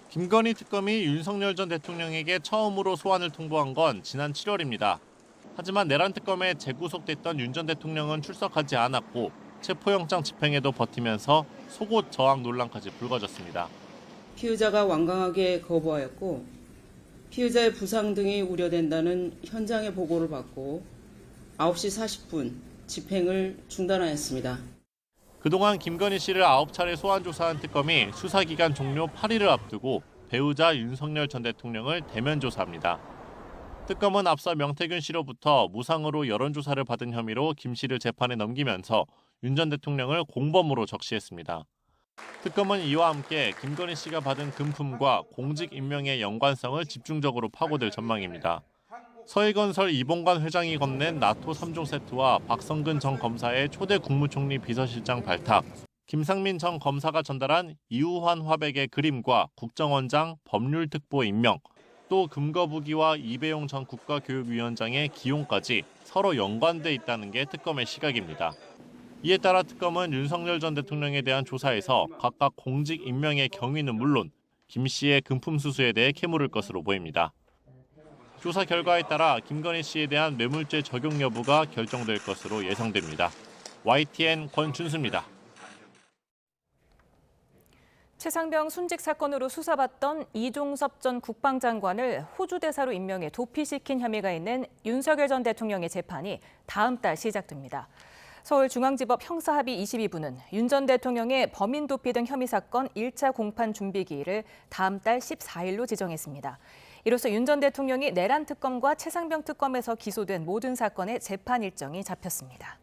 김건희 특검이 윤석열 전 대통령에게 처음으로 소환을 통보한 건 지난 7월입니다. 하지만 내란 특검에 재구속됐던 윤 전 대통령은 출석하지 않았고 체포영장 집행에도 버티면서 속옷 저항 논란까지 불거졌습니다. 피의자가 완강하게 거부하였고 피의자의 부상 등이 우려된다는 현장의 보고를 받고 9시 40분 집행을 중단하였습니다. 그동안 김건희 씨를 9차례 소환 조사한 특검이 수사기간 종료 8일을 앞두고 배우자 윤석열 전 대통령을 대면 조사합니다. 특검은 앞서 명태균 씨로부터 무상으로 여론조사를 받은 혐의로 김 씨를 재판에 넘기면서 윤 전 대통령을 공범으로 적시했습니다. 특검은 이와 함께 김건희 씨가 받은 금품과 공직 임명의 연관성을 집중적으로 파고들 전망입니다. 서해건설 이봉관 회장이 건넨 나토 3종 세트와 박성근 전 검사의 초대 국무총리 비서실장 발탁, 김상민 전 검사가 전달한 이우환 화백의 그림과 국정원장 법률특보 임명, 또 금거부기와 이배용 전 국가교육위원장의 기용까지 서로 연관돼 있다는 게 특검의 시각입니다. 이에 따라 특검은 윤석열 전 대통령에 대한 조사에서 각각 공직 임명의 경위는 물론 김 씨의 금품 수수에 대해 캐물을 것으로 보입니다. 조사 결과에 따라 김건희 씨에 대한 뇌물죄 적용 여부가 결정될 것으로 예상됩니다. YTN 권준수입니다. 최상병 순직 사건으로 수사받던 이종섭 전 국방장관을 호주 대사로 임명해 도피시킨 혐의가 있는 윤석열 전 대통령의 재판이 다음 달 시작됩니다. 서울중앙지법 형사합의 22부는 윤 전 대통령의 범인 도피 등 혐의 사건 1차 공판 준비 기일을 다음 달 14일로 지정했습니다. 이로써 윤 전 대통령이 내란 특검과 최상병 특검에서 기소된 모든 사건의 재판 일정이 잡혔습니다.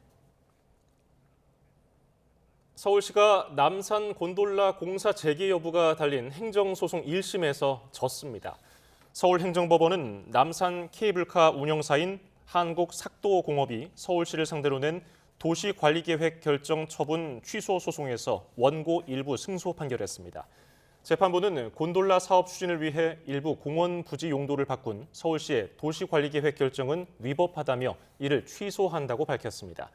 서울시가 남산 곤돌라 공사 재개 여부가 달린 행정소송 1심에서 졌습니다. 서울행정법원은 남산 케이블카 운영사인 한국삭도공업이 서울시를 상대로 낸 도시관리계획 결정 처분 취소 소송에서 원고 일부 승소 판결했습니다. 재판부는 곤돌라 사업 추진을 위해 일부 공원 부지 용도를 바꾼 서울시의 도시관리계획 결정은 위법하다며 이를 취소한다고 밝혔습니다.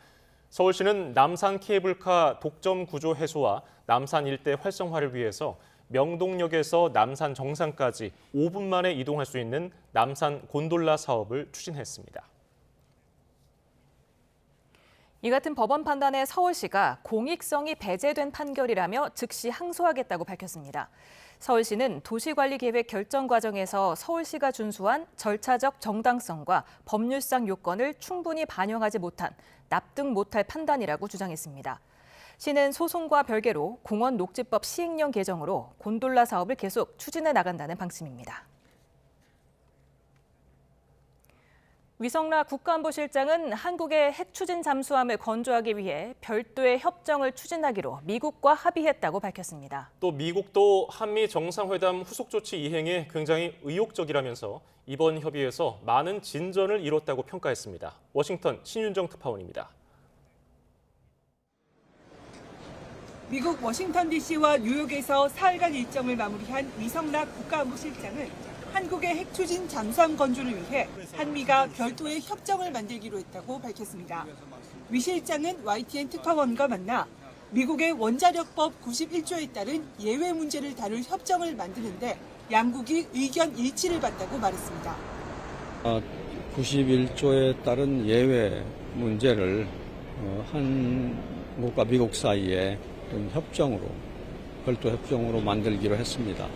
서울시는 남산 케이블카 독점 구조 해소와 남산 일대 활성화를 위해서 명동역에서 남산 정상까지 5분 만에 이동할 수 있는 남산 곤돌라 사업을 추진했습니다. 이 같은 법원 판단에 서울시가 공익성이 배제된 판결이라며 즉시 항소하겠다고 밝혔습니다. 서울시는 도시관리계획 결정 과정에서 서울시가 준수한 절차적 정당성과 법률상 요건을 충분히 반영하지 못한 납득 못할 판단이라고 주장했습니다. 시는 소송과 별개로 공원 녹지법 시행령 개정으로 곤돌라 사업을 계속 추진해 나간다는 방침입니다. 위성락 국가안보실장은 한국의 핵 추진 잠수함을 건조하기 위해 별도의 협정을 추진하기로 미국과 합의했다고 밝혔습니다. 또 미국도 한미 정상회담 후속 조치 이행에 굉장히 의욕적이라면서 이번 협의에서 많은 진전을 이뤘다고 평가했습니다. 워싱턴 신윤정 특파원입니다. 미국 워싱턴 DC와 뉴욕에서 사흘간 일정을 마무리한 위성락 국가안보실장은 한국의 핵 추진 잠수함 건조를 위해 한미가 별도의 협정을 만들기로 했다고 밝혔습니다. 위 실장은 YTN 특파원과 만나 미국의 원자력법 91조에 따른 예외 문제를 다룰 협정을 만드는데 양국이 의견 일치를 봤다고 말했습니다. 91조에 따른 예외 문제를 한국과 미국 사이에 협정으로, 별도 협정으로 만들기로 했습니다.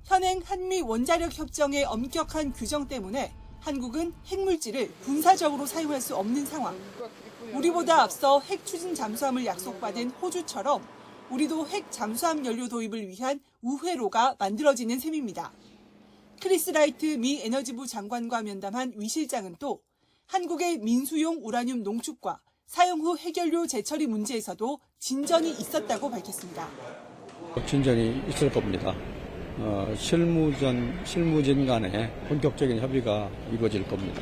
현행 한미 원자력 협정의 엄격한 규정 때문에 한국은 핵물질을 군사적으로 사용할 수 없는 상황. 우리보다 앞서 핵 추진 잠수함을 약속받은 호주처럼 우리도 핵 잠수함 연료 도입을 위한 우회로가 만들어지는 셈입니다. 크리스 라이트 미 에너지부 장관과 면담한 위 실장은 또 한국의 민수용 우라늄 농축과 사용 후 핵연료 재처리 문제에서도 진전이 있었다고 밝혔습니다. 진전이 있을 겁니다. 실무진 간의 본격적인 협의가 이루어질 겁니다.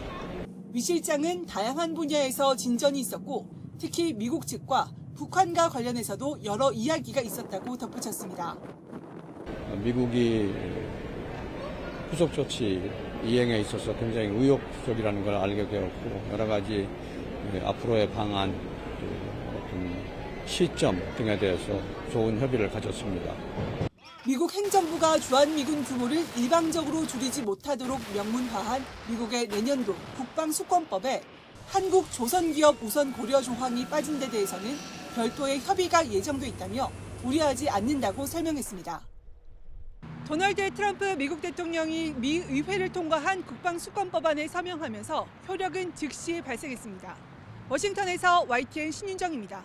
위 실장은 다양한 분야에서 진전이 있었고 특히 미국 측과 북한과 관련해서도 여러 이야기가 있었다고 덧붙였습니다. 미국이 후속 조치 이행에 있어서 굉장히 의욕적이라는 걸 알게 되었고 여러 가지 앞으로의 방안, 어떤 시점 등에 대해서 좋은 협의를 가졌습니다. 미국 행정부가 주한미군 규모를 일방적으로 줄이지 못하도록 명문화한 미국의 내년도 국방수권법에 한국 조선기업 우선 고려 조항이 빠진 데 대해서는 별도의 협의가 예정돼 있다며 우려하지 않는다고 설명했습니다. 도널드 트럼프 미국 대통령이 미 의회를 통과한 국방수권법안에 서명하면서 효력은 즉시 발생했습니다. 워싱턴에서 YTN 신윤정입니다.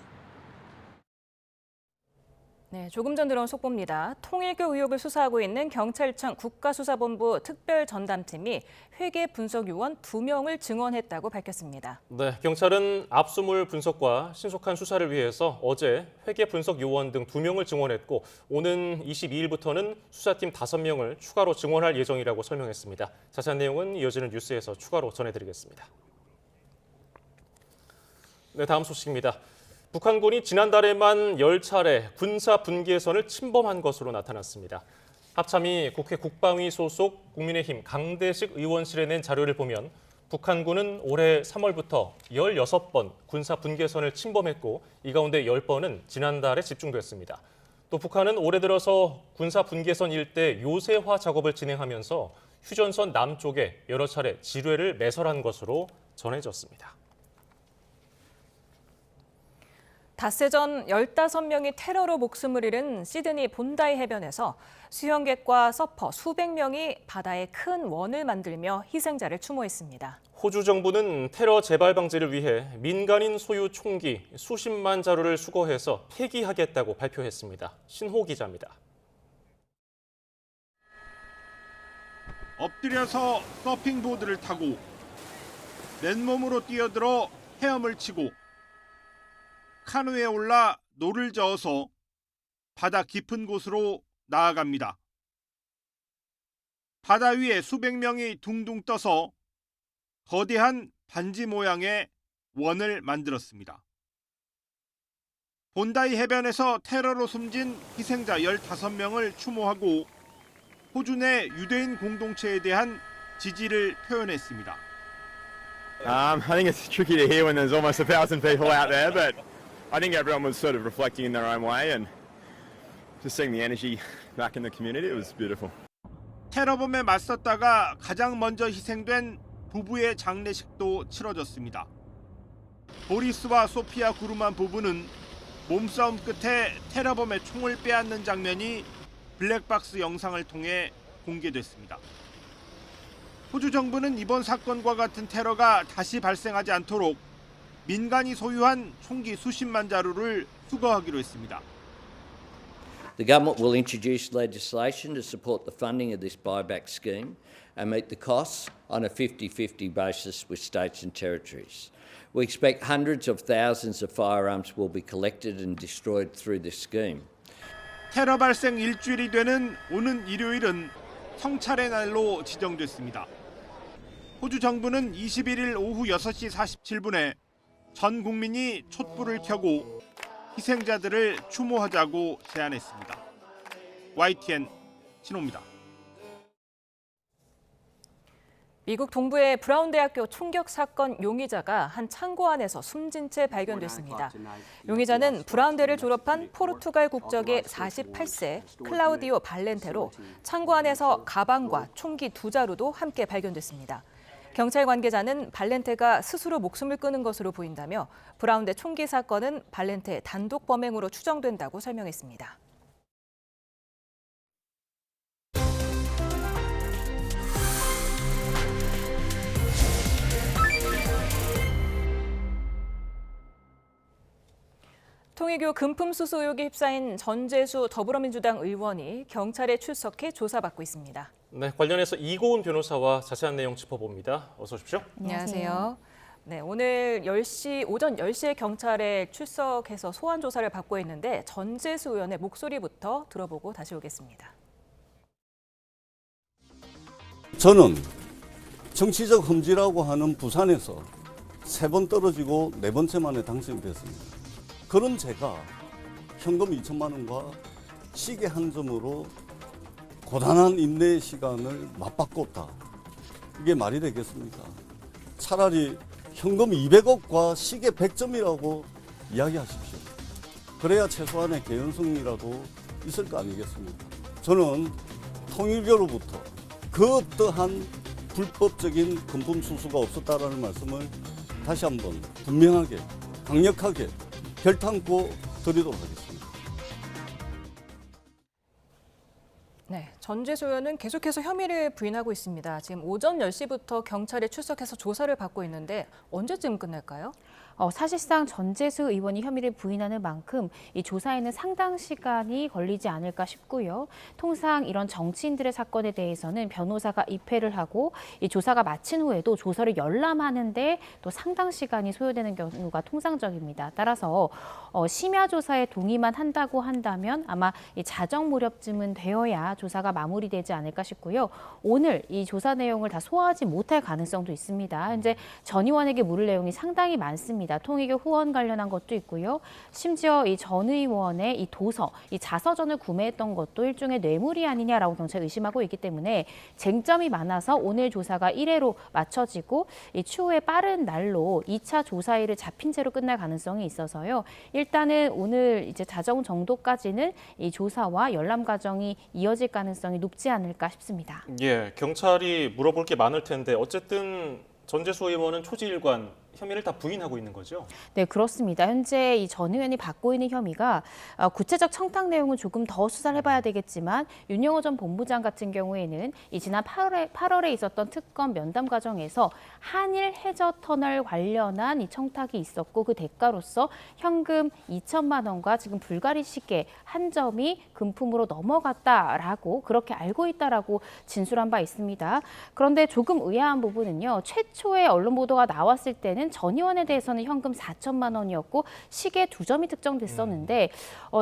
네, 조금 전 들어온 속보입니다. 통일교 의혹을 수사하고 있는 경찰청 국가수사본부 특별전담팀이 회계 분석 요원 2명을 증언했다고 밝혔습니다. 네, 경찰은 압수물 분석과 신속한 수사를 위해서 어제 회계 분석 요원 등 2명을 증언했고 오는 22일부터는 수사팀 5명을 추가로 증언할 예정이라고 설명했습니다. 자세한 내용은 이어지는 뉴스에서 추가로 전해드리겠습니다. 네, 다음 소식입니다. 북한군이 지난달에만 10차례 군사 분계선을 침범한 것으로 나타났습니다. 합참이 국회 국방위 소속 국민의힘 강대식 의원실에 낸 자료를 보면 북한군은 올해 3월부터 16번 군사 분계선을 침범했고 이 가운데 10번은 지난달에 집중됐습니다. 또 북한은 올해 들어서 군사 분계선 일대 요새화 작업을 진행하면서 휴전선 남쪽에 여러 차례 지뢰를 매설한 것으로 전해졌습니다. 닷새전 15명이 테러로 목숨을 잃은 시드니 본다이 해변에서 수영객과 서퍼 수백 명이 바다에 큰 원을 만들며 희생자를 추모했습니다. 호주 정부는 테러 재발 방지를 위해 민간인 소유 총기 수십만 자루를 수거해서 폐기하겠다고 발표했습니다. 신호 기자입니다. 엎드려서 서핑보드를 타고 맨몸으로 뛰어들어 헤엄을 치고 카누에 올라 노를 저어서 바다 깊은 곳으로 나아갑니다. 바다 위에 수백 명이 둥둥 떠서 거대한 반지 모양의 원을 만들었습니다. 본다이 해변에서 테러로 숨진 희생자 15명을 추모하고 호주 내 유대인 공동체에 대한 지지를 표현했습니다. I think it's tricky to hear when there's almost 1,000 people out there, but I think everyone was sort of reflecting in their own way and just seeing the energy back in the community. It was beautiful. 테러범에 맞섰다가 가장 먼저 희생된 부부의 장례식도 치러졌습니다. 보리스와 소피아 구르만 부부는 몸싸움 끝에 테러범의 총을 빼앗는 장면이 블랙박스 영상을 통해 공개됐습니다. 호주 정부는 이번 사건과 같은 테러가 다시 발생하지 않도록 민간이 소유한 총기 수십만 자루를 수거하기로 했습니다. The government will introduce legislation to support the funding of this buyback scheme and meet the costs on a 50-50 basis with states and territories. We expect hundreds of thousands of firearms will be collected and destroyed through this scheme. 테러 발생 일주일이 되는 오는 일요일은 성찰의 날로 지정됐습니다. 호주 정부는 21일 오후 6시 47분에 전 국민이 촛불을 켜고 희생자들을 추모하자고 제안했습니다. YTN 신호입니다. 미국 동부의 브라운 대학교 총격 사건 용의자가 한 창고 안에서 숨진 채 발견됐습니다. 용의자는 브라운대를 졸업한 포르투갈 국적의 48세 클라우디오 발렌테로 창고 안에서 가방과 총기 2자루도 함께 발견됐습니다. 경찰 관계자는 발렌테가 스스로 목숨을 끊은 것으로 보인다며 브라운대 총기 사건은 발렌테의 단독 범행으로 추정된다고 설명했습니다. 통일교 금품수수 의혹에 휩싸인 전재수 더불어민주당 의원이 경찰에 출석해 조사받고 있습니다. 네, 관련해서 이고은 변호사와 자세한 내용 짚어봅니다. 어서 오십시오. 안녕하세요. 네, 오늘 오전 10시에 경찰에 출석해서 소환 조사를 받고 있는데 전재수 의원의 목소리부터 들어보고 다시 오겠습니다. 저는 정치적 험지라고 하는 부산에서 3번 떨어지고 4번째 만에 당선이 됐습니다. 그런 제가 현금 2천만 원과 시계 한 점으로 고단한 인내의 시간을 맞바꿨다. 이게 말이 되겠습니까? 차라리 현금 200억과 시계 100점이라고 이야기하십시오. 그래야 최소한의 개연성이라도 있을 거 아니겠습니까? 저는 통일교로부터 그 어떠한 불법적인 금품 수수가 없었다라는 말씀을 다시 한번 분명하게, 강력하게 결탄코 드리도록 하겠습니다. 네, 전재수 의원은 계속해서 혐의를 부인하고 있습니다. 지금 오전 10시부터 경찰에 출석해서 조사를 받고 있는데 언제쯤 끝날까요? 사실상 전재수 의원이 혐의를 부인하는 만큼 이 조사에는 상당 시간이 걸리지 않을까 싶고요. 통상 이런 정치인들의 사건에 대해서는 변호사가 입회를 하고 이 조사가 마친 후에도 조서를 열람하는데 또 상당 시간이 소요되는 경우가 통상적입니다. 따라서 심야 조사에 동의만 한다고 한다면 아마 이 자정 무렵쯤은 되어야 조사가 마무리되지 않을까 싶고요. 오늘 이 조사 내용을 다 소화하지 못할 가능성도 있습니다. 현재 전 의원에게 물을 내용이 상당히 많습니다. 있습니다. 통일교 후원 관련한 것도 있고요. 심지어 이 전 의원의 이 도서, 이 자서전을 구매했던 것도 일종의 뇌물이 아니냐라고 경찰이 의심하고 있기 때문에 쟁점이 많아서 오늘 조사가 1회로 맞춰지고 이 추후에 빠른 날로 2차 조사일을 잡힌 채로 끝날 가능성이 있어서요. 일단은 오늘 이제 자정 정도까지는 이 조사와 열람 과정이 이어질 가능성이 높지 않을까 싶습니다. 예, 경찰이 물어볼 게 많을 텐데 어쨌든 전재수 의원은 초지일관 혐의를 다 부인하고 있는 거죠? 네, 그렇습니다. 현재 이 전 의원이 받고 있는 혐의가 구체적 청탁 내용은 조금 더 수사를 해봐야 되겠지만 윤영호 전 본부장 같은 경우에는 이 지난 8월에 있었던 특검 면담 과정에서 한일 해저터널 관련한 이 청탁이 있었고 그 대가로서 현금 2천만 원과 지금 불가리 시계 한 점이 금품으로 넘어갔다라고 그렇게 알고 있다라고 진술한 바 있습니다. 그런데 조금 의아한 부분은요. 최초의 언론 보도가 나왔을 때는 전 의원에 대해서는 현금 4천만 원이었고 시계 2점이 특정됐었는데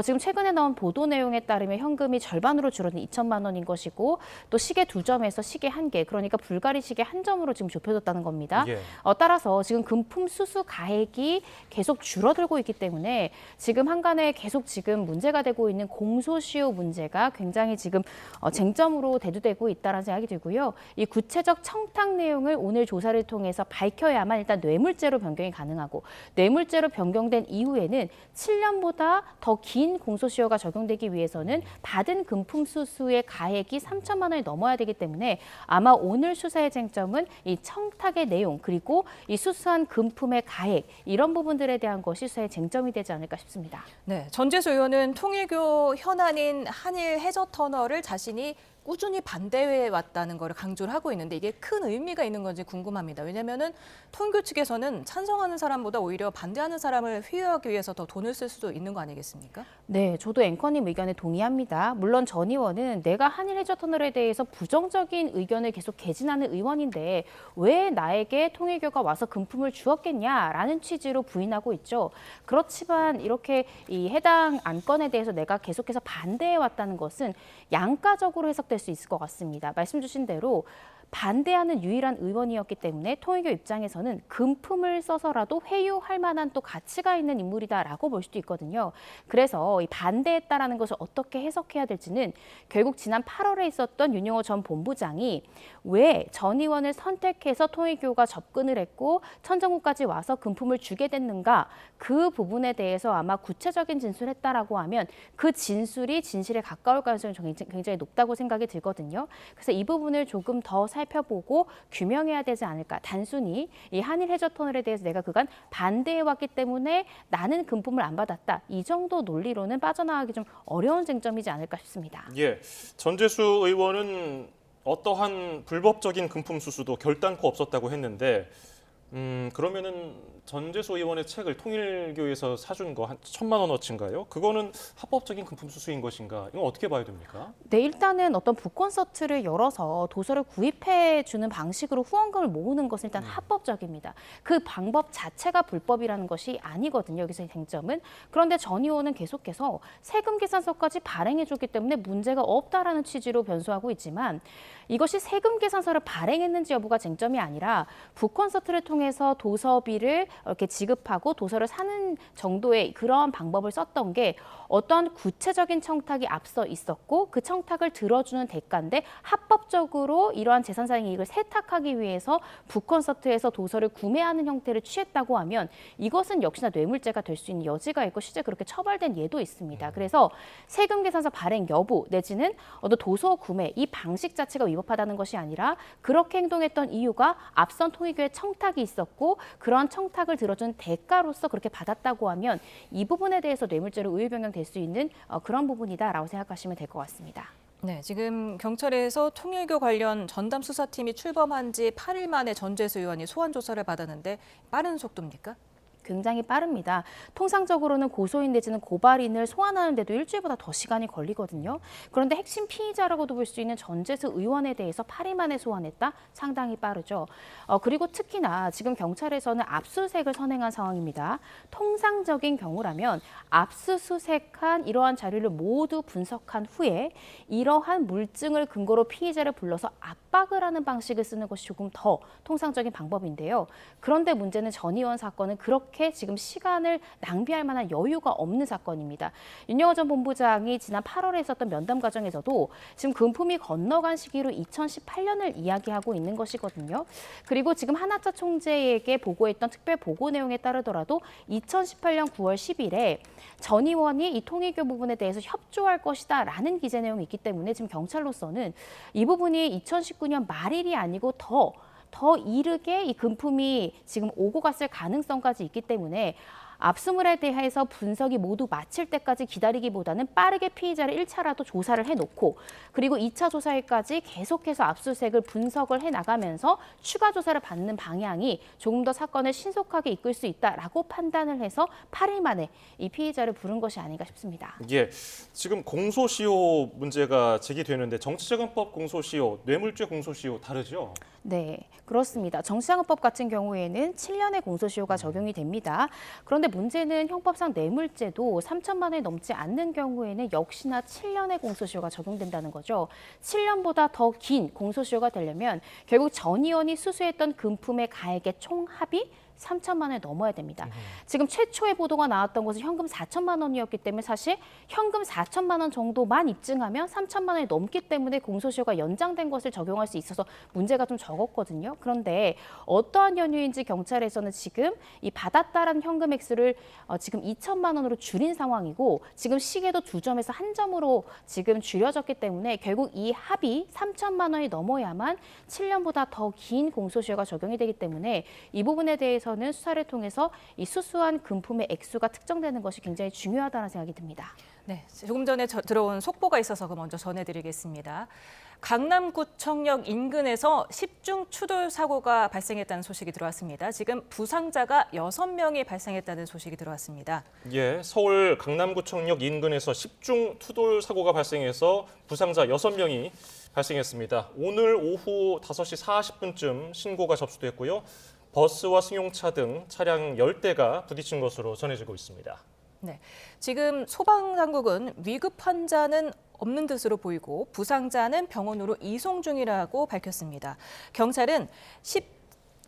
지금 최근에 나온 보도 내용에 따르면 현금이 절반으로 줄어든 2천만 원인 것이고 또 시계 2점에서 시계 1개 그러니까 불가리 시계 한 점으로 지금 좁혀졌다는 겁니다. 예. 따라서 지금 금품 수수 가액이 계속 줄어들고 있기 때문에 지금 한간에 계속 지금 문제가 되고 있는 공소시효 문제가 굉장히 지금 쟁점으로 대두되고 있다는 생각이 들고요. 이 구체적 청탁 내용을 오늘 조사를 통해서 밝혀야만 일단 뇌물죄로 변경이 가능하고 뇌물죄로 변경된 이후에는 7년보다 더 긴 공소시효가 적용되기 위해서는 받은 금품 수수의 가액이 3천만 원이 넘어야 되기 때문에 아마 오늘 수사의 쟁점은 이 청탁의 내용 그리고 이 수수한 금품의 가액 이런 부분들에 대한 것이 수사의 쟁점이 되지 않을까 싶습니다. 네, 전재수 의원은 통일교 현안인 한일 해저터널을 자신이 꾸준히 반대해 왔다는 걸 강조를 하고 있는데 이게 큰 의미가 있는 건지 궁금합니다. 왜냐하면은 통일교 측에서는 찬성하는 사람보다 오히려 반대하는 사람을 회유하기 위해서 더 돈을 쓸 수도 있는 거 아니겠습니까? 네, 저도 앵커님 의견에 동의합니다. 물론 전 의원은 내가 한일 해저터널에 대해서 부정적인 의견을 계속 개진하는 의원인데 왜 나에게 통일교가 와서 금품을 주었겠냐라는 취지로 부인하고 있죠. 그렇지만 이렇게 이 해당 안건에 대해서 내가 계속해서 반대해 왔다는 것은 양가적으로 해석될 수 있을 것 같습니다. 말씀 주신 대로 반대하는 유일한 의원이었기 때문에 통일교 입장에서는 금품을 써서라도 회유할 만한 또 가치가 있는 인물이다라고 볼 수도 있거든요. 그래서 이 반대했다라는 것을 어떻게 해석해야 될지는 결국 지난 8월에 있었던 윤영호 전 본부장이 왜 전 의원을 선택해서 통일교가 접근을 했고 천정구까지 와서 금품을 주게 됐는가 그 부분에 대해서 아마 구체적인 진술을 했다라고 하면 그 진술이 진실에 가까울 가능성이 굉장히 높다고 생각이 들거든요. 그래서 이 부분을 조금 더 살펴보고 규명해야 되지 않을까. 단순히 이 한일 해저터널에 대해서 내가 그간 반대해왔기 때문에 나는 금품을 안 받았다. 이 정도 논리로는 빠져나가기 좀 어려운 쟁점이지 않을까 싶습니다. 예, 전재수 의원은 어떠한 불법적인 금품 수수도 결단코 없었다고 했는데 그러면은 전재수 의원의 책을 통일교에서 사준 거 한 1,000만 원어치인가요? 그거는 합법적인 금품 수수인 것인가? 이건 어떻게 봐야 됩니까? 네, 일단은 어떤 북콘서트를 열어서 도서를 구입해 주는 방식으로 후원금을 모으는 것은 일단 합법적입니다. 그 방법 자체가 불법이라는 것이 아니거든요. 여기서의 쟁점은. 그런데 전 의원은 계속해서 세금 계산서까지 발행해 줬기 때문에 문제가 없다라는 취지로 변수하고 있지만 이것이 세금 계산서를 발행했는지 여부가 쟁점이 아니라 북콘서트를 통해서 도서비를 이렇게 지급하고 도서를 사는 정도의 그러한 방법을 썼던 게 어떤 구체적인 청탁이 앞서 있었고 그 청탁을 들어주는 대가인데 합법적으로 이러한 재산사용 이익을 세탁하기 위해서 북콘서트에서 도서를 구매하는 형태를 취했다고 하면 이것은 역시나 뇌물죄가 될 수 있는 여지가 있고 실제 그렇게 처벌된 예도 있습니다. 그래서 세금 계산서 발행 여부 내지는 어떤 도서 구매 이 방식 자체가 위법하다는 것이 아니라 그렇게 행동했던 이유가 앞선 통일교의 청탁이 있었고 그러한 청탁을 들어준 대가로서 그렇게 받았다고 하면 이 부분에 대해서 뇌물죄로 의율 변경될 수 있는 그런 부분이다라고 생각하시면 될 것 같습니다. 네, 지금 경찰에서 통일교 관련 전담 수사팀이 출범한 지 8일 만에 전재수 의원이 소환 조사를 받았는데 빠른 속도입니까? 굉장히 빠릅니다. 통상적으로는 고소인 내지는 고발인을 소환하는데도 일주일보다 더 시간이 걸리거든요. 그런데 핵심 피의자라고도 볼 수 있는 전재수 의원에 대해서 8일 만에 소환했다? 상당히 빠르죠. 그리고 특히나 지금 경찰에서는 압수수색을 선행한 상황입니다. 통상적인 경우라면 압수수색한 이러한 자료를 모두 분석한 후에 이러한 물증을 근거로 피의자를 불러서 압박을 하는 방식을 쓰는 것이 조금 더 통상적인 방법인데요. 그런데 문제는 전 의원 사건은 그렇게 이렇게 지금 시간을 낭비할 만한 여유가 없는 사건입니다. 윤영호 전 본부장이 지난 8월에 있었던 면담 과정에서도 지금 금품이 건너간 시기로 2018년을 이야기하고 있는 것이거든요. 그리고 지금 한학자 총재에게 보고했던 특별 보고 내용에 따르더라도 2018년 9월 10일에 전 의원이 이 통일교 부분에 대해서 협조할 것이다라는 기재 내용이 있기 때문에 지금 경찰로서는 이 부분이 2019년 말일이 아니고 더 이르게 이 금품이 지금 오고 갔을 가능성까지 있기 때문에 압수물에 대해서 분석이 모두 마칠 때까지 기다리기보다는 빠르게 피의자를 1차라도 조사를 해놓고 그리고 2차 조사일까지 계속해서 압수수색을 분석을 해나가면서 추가 조사를 받는 방향이 조금 더 사건을 신속하게 이끌 수 있다라고 판단을 해서 8일 만에 이 피의자를 부른 것이 아닌가 싶습니다. 예, 지금 공소시효 문제가 제기되는데 정치자금법 공소시효, 뇌물죄 공소시효 다르죠? 네, 그렇습니다. 정치자금법 같은 경우에는 7년의 공소시효가 적용이 됩니다. 그런데 문제는 형법상 뇌물죄도 3천만 원이 넘지 않는 경우에는 역시나 7년의 공소시효가 적용된다는 거죠. 7년보다 더 긴 공소시효가 되려면 결국 전 의원이 수수했던 금품의 가액의 총합이 3천만 원이 넘어야 됩니다. 지금 최초의 보도가 나왔던 것은 현금 4천만 원이었기 때문에 사실 현금 4천만 원 정도만 입증하면 3천만 원이 넘기 때문에 공소시효가 연장된 것을 적용할 수 있어서 문제가 좀 적었거든요. 그런데 어떠한 연유인지 경찰에서는 지금 이 받았다라는 현금 액수를 지금 2천만 원으로 줄인 상황이고 지금 시계도 2점에서 1점으로 지금 줄여졌기 때문에 결국 이 합이 3천만 원이 넘어야만 7년보다 더 긴 공소시효가 적용이 되기 때문에 이 부분에 대해서 는 수사를 통해서 이 수수한 금품의 액수가 특정되는 것이 굉장히 중요하다는 생각이 듭니다. 네, 조금 전에 들어온 속보가 있어서 먼저 전해드리겠습니다. 강남구청역 인근에서 10중 추돌 사고가 발생했다는 소식이 들어왔습니다. 지금 부상자가 6명이 발생했다는 소식이 들어왔습니다. 예, 서울 강남구청역 인근에서 10중 추돌 사고가 발생해서 부상자 6명이 발생했습니다. 오늘 오후 5시 40분쯤 신고가 접수됐고요. 버스와 승용차 등 차량 10대가 부딪힌 것으로 전해지고 있습니다. 네, 지금 소방당국은 위급 환자는 없는 것으로 보이고 부상자는 병원으로 이송 중이라고 밝혔습니다. 경찰은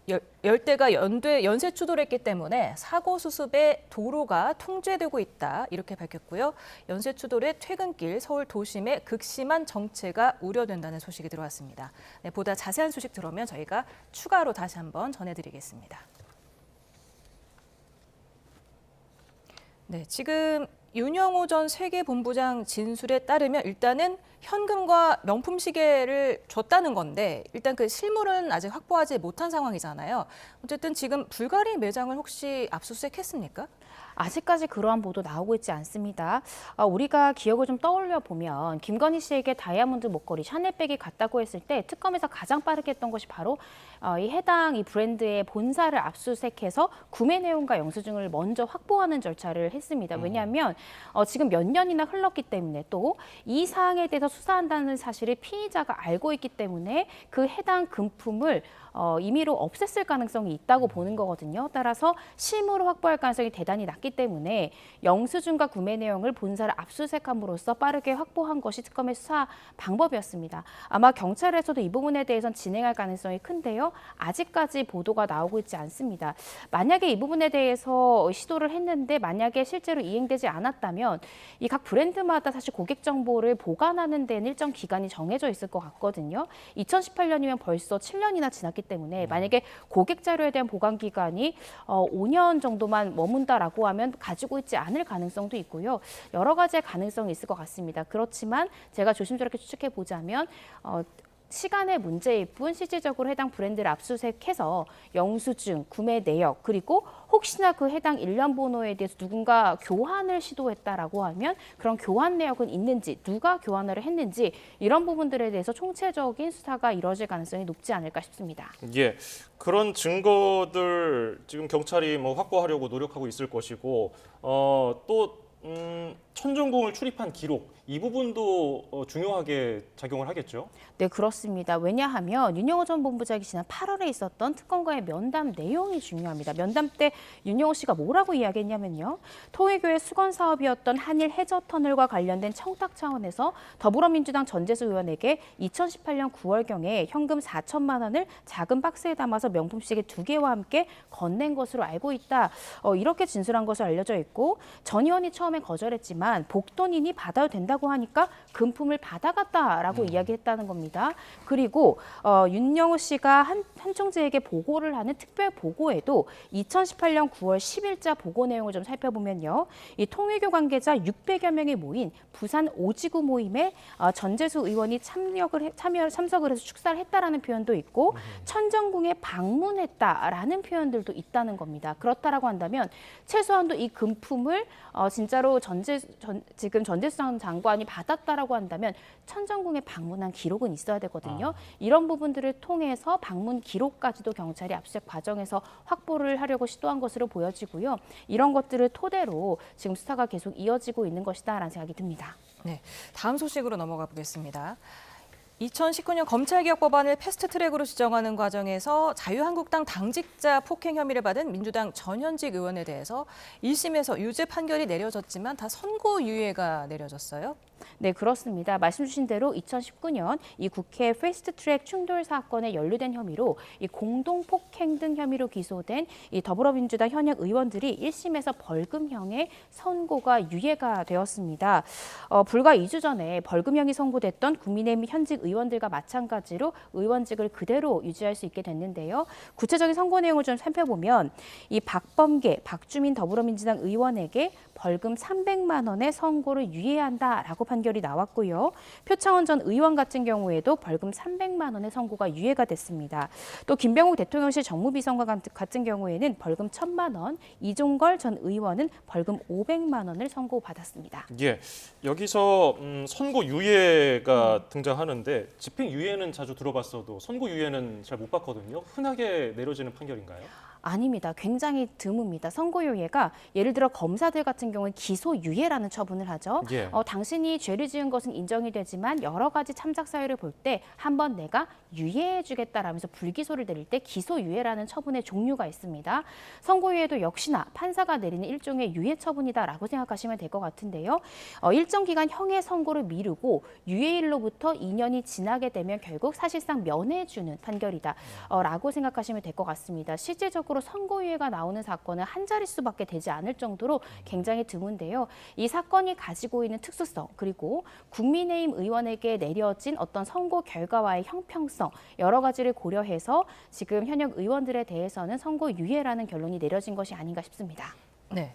10대가 연쇄 추돌했기 때문에 사고 수습에 도로가 통제되고 있다 이렇게 밝혔고요. 연쇄 추돌의 퇴근길 서울 도심의 극심한 정체가 우려된다는 소식이 들어왔습니다. 네, 보다 자세한 소식 들어오면 저희가 추가로 다시 한번 전해드리겠습니다. 네, 지금 윤영호 전 세계본부장 진술에 따르면 일단은 현금과 명품 시계를 줬다는 건데 일단 그 실물은 아직 확보하지 못한 상황이잖아요. 어쨌든 지금 불가리 매장을 혹시 압수수색했습니까? 아직까지 그러한 보도 나오고 있지 않습니다. 우리가 기억을 좀 떠올려 보면 김건희 씨에게 다이아몬드 목걸이, 샤넬백이 갔다고 했을 때 특검에서 가장 빠르게 했던 것이 바로 이 해당 이 브랜드의 본사를 압수수색해서 구매 내용과 영수증을 먼저 확보하는 절차를 했습니다. 왜냐하면 지금 몇 년이나 흘렀기 때문에 또 이 사항에 대해서 수사한다는 사실을 피의자가 알고 있기 때문에 그 해당 금품을 임의로 없앴을 가능성이 있다고 보는 거거든요. 따라서 실무로 확보할 가능성이 대단히 낮기 때문에 영수증과 구매 내용을 본사를 압수수색함으로써 빠르게 확보한 것이 특검의 수사 방법이었습니다. 아마 경찰에서도 이 부분에 대해서는 진행할 가능성이 큰데요. 아직까지 보도가 나오고 있지 않습니다. 만약에 이 부분에 대해서 시도를 했는데 만약에 실제로 이행되지 않았다면 이 각 브랜드마다 사실 고객 정보를 보관하는 데는 일정 기간이 정해져 있을 것 같거든요. 2018년이면 벌써 7년이나 지났기 때문에 만약에 고객 자료에 대한 보관 기간이 5년 정도만 머문다라고 하면 가지고 있지 않을 가능성도 있고요. 여러 가지의 가능성이 있을 것 같습니다. 그렇지만 제가 조심스럽게 추측해 보자면 시간의 문제일 뿐 실질적으로 해당 브랜드를 압수수색해서 영수증, 구매 내역, 그리고 혹시나 그 해당 일련 번호에 대해서 누군가 교환을 시도했다라고 하면 그런 교환 내역은 있는지, 누가 교환을 했는지 이런 부분들에 대해서 총체적인 수사가 이루어질 가능성이 높지 않을까 싶습니다. 예, 그런 증거들 지금 경찰이 확보하려고 노력하고 있을 것이고 또 천정공을 출입한 기록 이 부분도 중요하게 작용을 하겠죠? 네, 그렇습니다. 왜냐하면 윤영호 전 본부장이 지난 8월에 있었던 특검과의 면담 내용이 중요합니다. 면담 때 윤영호 씨가 뭐라고 이야기했냐면요. 통일교의 수건 사업이었던 한일 해저터널과 관련된 청탁 차원에서 더불어민주당 전재수 의원에게 2018년 9월경에 현금 4천만 원을 작은 박스에 담아서 명품 시계 2개와 함께 건넨 것으로 알고 있다. 이렇게 진술한 것으로 알려져 있고 전 의원이 처음에 거절했지만 복돈이니 받아도 된다고 하니까 금품을 받아갔다라고 이야기했다는 겁니다. 그리고 윤영호 씨가 한 총재에게 보고를 하는 특별 보고에도 2018년 9월 10일자 보고 내용을 좀 살펴보면요. 이 통일교 관계자 600여 명이 모인 부산 오지구 모임에 전재수 의원이 참석을 해서 축사를 했다라는 표현도 있고 천정궁에 방문했다라는 표현들도 있다는 겁니다. 그렇다라고 한다면 최소한도 이 금품을 진짜로 지금 전재수 장관이 받았다라고 한다면 천정궁에 방문한 기록은 있어야 되거든요. 이런 부분들을 통해서 방문 기록까지도 경찰이 압수수색 과정에서 확보를 하려고 시도한 것으로 보여지고요. 이런 것들을 토대로 지금 수사가 계속 이어지고 있는 것이다라는 생각이 듭니다. 네, 다음 소식으로 넘어가 보겠습니다. 2019년 검찰개혁 법안을 패스트트랙으로 지정하는 과정에서 자유한국당 당직자 폭행 혐의를 받은 민주당 전현직 의원에 대해서 1심에서 유죄 판결이 내려졌지만 다 선고유예가 내려졌어요. 네, 그렇습니다. 말씀 주신 대로 2019년 이 국회 패스트트랙 충돌 사건에 연루된 혐의로 이 공동폭행 등 혐의로 기소된 이 더불어민주당 현역 의원들이 1심에서 벌금형의 선고가 유예가 되었습니다. 불과 2주 전에 벌금형이 선고됐던 국민의힘 현직 의원들과 마찬가지로 의원직을 그대로 유지할 수 있게 됐는데요. 구체적인 선고 내용을 좀 살펴보면 이 박범계, 박주민 더불어민주당 의원에게 벌금 300만 원의 선고를 유예한다라고 판결이 나왔고요. 표창원 전 의원 같은 경우에도 벌금 300만 원의 선고가 유예가 됐습니다. 또 김병욱 대통령실 정무비서관 같은 경우에는 벌금 1,000만 원, 이종걸 전 의원은 벌금 500만 원을 선고받았습니다. 예, 여기서 선고유예가 등장하는데 집행유예는 자주 들어봤어도 선고유예는 잘 못 봤거든요. 흔하게 내려지는 판결인가요? 아닙니다. 굉장히 드뭅니다. 선고유예가 예를 들어 검사들 같은 경우는 기소유예라는 처분을 하죠. 예. 당신이 죄를 지은 것은 인정이 되지만 여러 가지 참작 사유를 볼 때 한번 내가 유예해주겠다라면서 불기소를 내릴 때 기소유예라는 처분의 종류가 있습니다. 선고유예도 역시나 판사가 내리는 일종의 유예 처분이다라고 생각하시면 될 것 같은데요. 일정 기간 형의 선고를 미루고 유예일로부터 2년이 지나게 되면 결국 사실상 면해주는 판결이다라고 생각하시면 될 것 같습니다. 실질적으로 선고유예가 나오는 사건은 한 자릿수밖에 되지 않을 정도로 굉장히 드문데요. 이 사건이 가지고 있는 특수성 그리고 국민의힘 의원에게 내려진 어떤 선고 결과와의 형평성 여러 가지를 고려해서 지금 현역 의원들에 대해서는 선고유예라는 결론이 내려진 것이 아닌가 싶습니다. 네.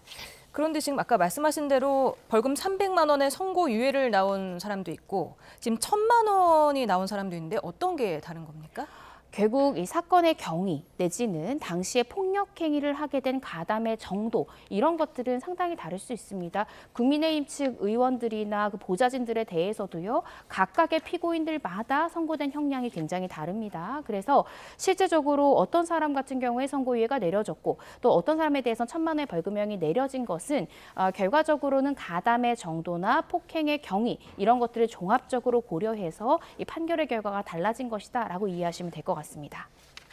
그런데 지금 아까 말씀하신 대로 벌금 300만 원의 선고유예를 나온 사람도 있고 지금 1,000만 원이 나온 사람도 있는데 어떤 게 다른 겁니까? 결국 이 사건의 경위 내지는 당시에 폭력 행위를 하게 된 가담의 정도 이런 것들은 상당히 다를 수 있습니다. 국민의힘 측 의원들이나 그 보좌진들에 대해서도요. 각각의 피고인들마다 선고된 형량이 굉장히 다릅니다. 그래서 실제적으로 어떤 사람 같은 경우에 선고유예가 내려졌고 또 어떤 사람에 대해서는 1,000만 원의 벌금형이 내려진 것은 결과적으로는 가담의 정도나 폭행의 경위 이런 것들을 종합적으로 고려해서 이 판결의 결과가 달라진 것이다라고 이해하시면 될 것 같습니다.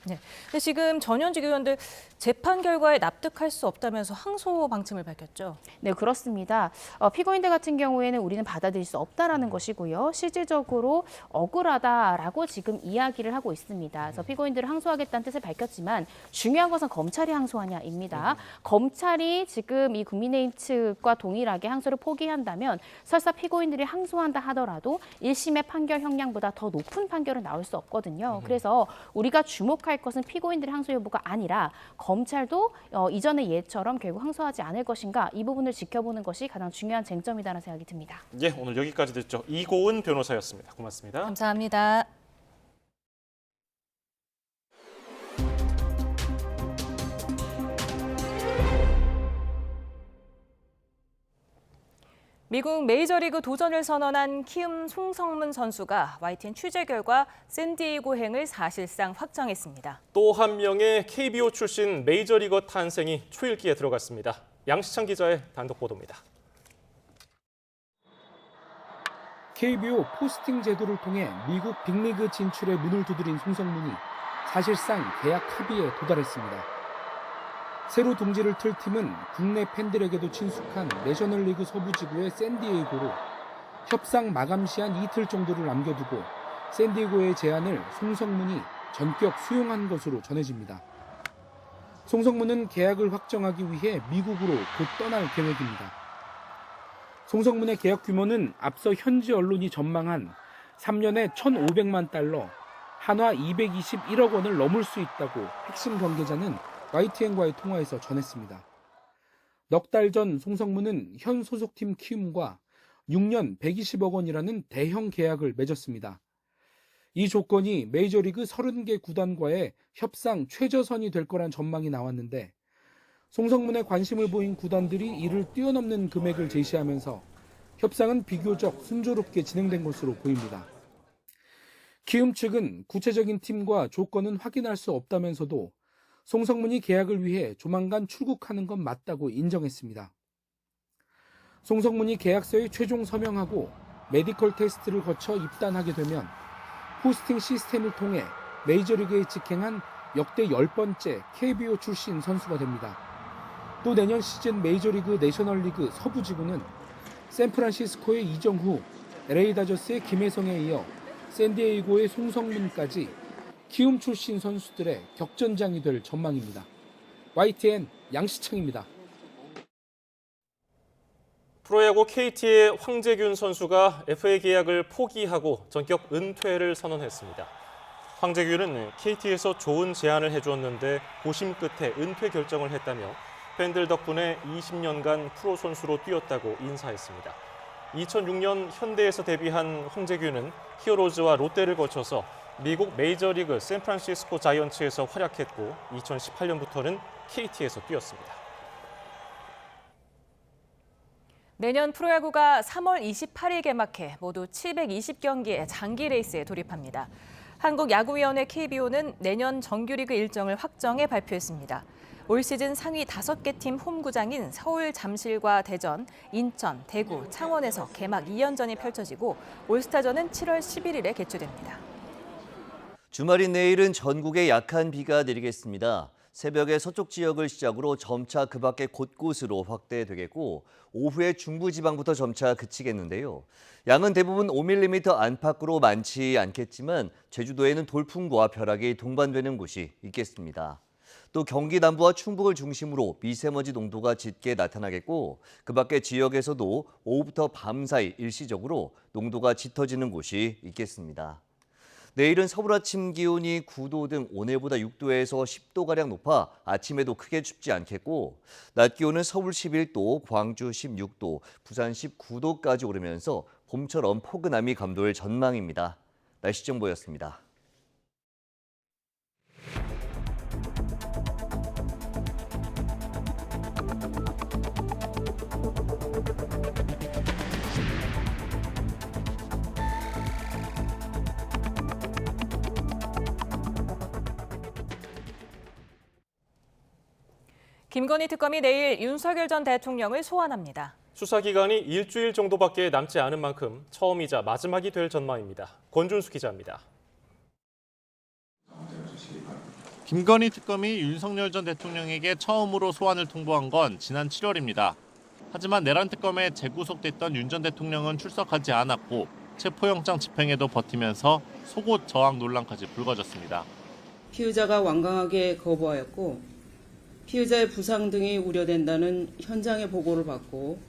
네. 근데 지금 전현직 의원들 재판 결과에 납득할 수 없다면서 항소 방침을 밝혔죠. 네, 그렇습니다. 피고인들 같은 경우에는 우리는 받아들일 수 없다라는 것이고요. 실질적으로 억울하다라고 지금 이야기를 하고 있습니다. 그래서 피고인들을 항소하겠다는 뜻을 밝혔지만 중요한 것은 검찰이 항소하냐입니다. 검찰이 지금 이 국민의힘 측과 동일하게 항소를 포기한다면 설사 피고인들이 항소한다 하더라도 1심의 판결 형량보다 더 높은 판결은 나올 수 없거든요. 그래서 우리가 주목할 것은 피고인들의 항소 여부가 아니라 검찰도 이전의 예처럼 결국 항소하지 않을 것인가 이 부분을 지켜보는 것이 가장 중요한 쟁점이라는 생각이 듭니다. 예, 오늘 여기까지 듣죠. 이고은 변호사였습니다. 고맙습니다. 감사합니다. 미국 메이저리그 도전을 선언한 키움 송성문 선수가 YTN 취재 결과 샌디에이고행을 사실상 확정했습니다. 또 한 명의 KBO 출신 메이저리거 탄생이 초읽기에 들어갔습니다. 양시창 기자의 단독 보도입니다. KBO 포스팅 제도를 통해 미국 빅리그 진출에 문을 두드린 송성문이 사실상 계약 합의에 도달했습니다. 새로 둥지를 틀 팀은 국내 팬들에게도 친숙한 내셔널리그 서부지구의 샌디에이고로 협상 마감 시한 이틀 정도를 남겨두고 샌디에이고의 제안을 송성문이 전격 수용한 것으로 전해집니다. 송성문은 계약을 확정하기 위해 미국으로 곧 떠날 계획입니다. 송성문의 계약 규모는 앞서 현지 언론이 전망한 3년에 1,500만 달러, 한화 221억 원을 넘을 수 있다고 핵심 관계자는 YTN과의 통화에서 전했습니다. 넉 달 전 송성문은 현 소속팀 키움과 6년 120억 원이라는 대형 계약을 맺었습니다. 이 조건이 메이저리그 30개 구단과의 협상 최저선이 될 거란 전망이 나왔는데 송성문에 관심을 보인 구단들이 이를 뛰어넘는 금액을 제시하면서 협상은 비교적 순조롭게 진행된 것으로 보입니다. 키움 측은 구체적인 팀과 조건은 확인할 수 없다면서도 송성문이 계약을 위해 조만간 출국하는 건 맞다고 인정했습니다. 송성문이 계약서에 최종 서명하고 메디컬 테스트를 거쳐 입단하게 되면 포스팅 시스템을 통해 메이저리그에 직행한 역대 10번째 KBO 출신 선수가 됩니다. 또 내년 시즌 메이저리그 내셔널리그 서부지구는 샌프란시스코의 이정후, LA 다저스의 김혜성에 이어 샌디에이고의 송성문까지 키움 출신 선수들의 격전장이 될 전망입니다. YTN 양시창입니다. 프로야구 KT의 황재균 선수가 FA 계약을 포기하고 전격 은퇴를 선언했습니다. 황재균은 KT에서 좋은 제안을 해주었는데 고심 끝에 은퇴 결정을 했다며 팬들 덕분에 20년간 프로 선수로 뛰었다고 인사했습니다. 2006년 현대에서 데뷔한 황재균은 히어로즈와 롯데를 거쳐서 미국 메이저리그 샌프란시스코 자이언츠에서 활약했고 2018년부터는 KT에서 뛰었습니다. 내년 프로야구가 3월 28일 개막해 모두 720경기의 장기 레이스에 돌입합니다. 한국야구위원회 KBO는 내년 정규리그 일정을 확정해 발표했습니다. 올 시즌 상위 5개 팀 홈구장인 서울, 잠실과 대전, 인천, 대구, 창원에서 개막 2연전이 펼쳐지고 올스타전은 7월 11일에 개최됩니다. 주말인 내일은 전국에 약한 비가 내리겠습니다. 새벽에 서쪽 지역을 시작으로 점차 그 밖에 곳곳으로 확대되겠고 오후에 중부지방부터 점차 그치겠는데요. 양은 대부분 5mm 안팎으로 많지 않겠지만 제주도에는 돌풍과 벼락이 동반되는 곳이 있겠습니다. 또 경기 남부와 충북을 중심으로 미세먼지 농도가 짙게 나타나겠고 그 밖의 지역에서도 오후부터 밤 사이 일시적으로 농도가 짙어지는 곳이 있겠습니다. 내일은 서울 아침 기온이 9도 등 오늘보다 6도에서 10도가량 높아 아침에도 크게 춥지 않겠고 낮 기온은 서울 11도, 광주 16도, 부산 19도까지 오르면서 봄처럼 포근함이 감돌 전망입니다. 날씨 정보였습니다. 김건희 특검이 내일 윤석열 전 대통령을 소환합니다. 수사기간이 일주일 정도밖에 남지 않은 만큼 처음이자 마지막이 될 전망입니다. 권준수 기자입니다. 김건희 특검이 윤석열 전 대통령에게 처음으로 소환을 통보한 건 지난 7월입니다. 하지만 내란 특검에 재구속됐던 윤 전 대통령은 출석하지 않았고 체포영장 집행에도 버티면서 속옷 저항 논란까지 불거졌습니다. 피의자가 완강하게 거부하였고 피의자의 부상 등이 우려된다는 현장의 보고를 받고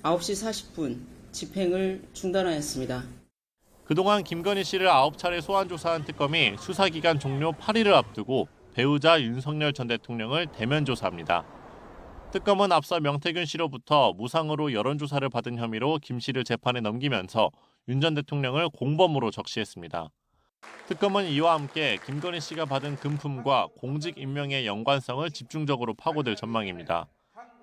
9시 40분 집행을 중단하였습니다. 그동안 김건희 씨를 9차례 소환 조사한 특검이 수사기간 종료 8일을 앞두고 배우자 윤석열 전 대통령을 대면 조사합니다. 특검은 앞서 명태균 씨로부터 무상으로 여론조사를 받은 혐의로 김 씨를 재판에 넘기면서 윤 전 대통령을 공범으로 적시했습니다. 특검은 이와 함께 김건희 씨가 받은 금품과 공직 임명의 연관성을 집중적으로 파고들 전망입니다.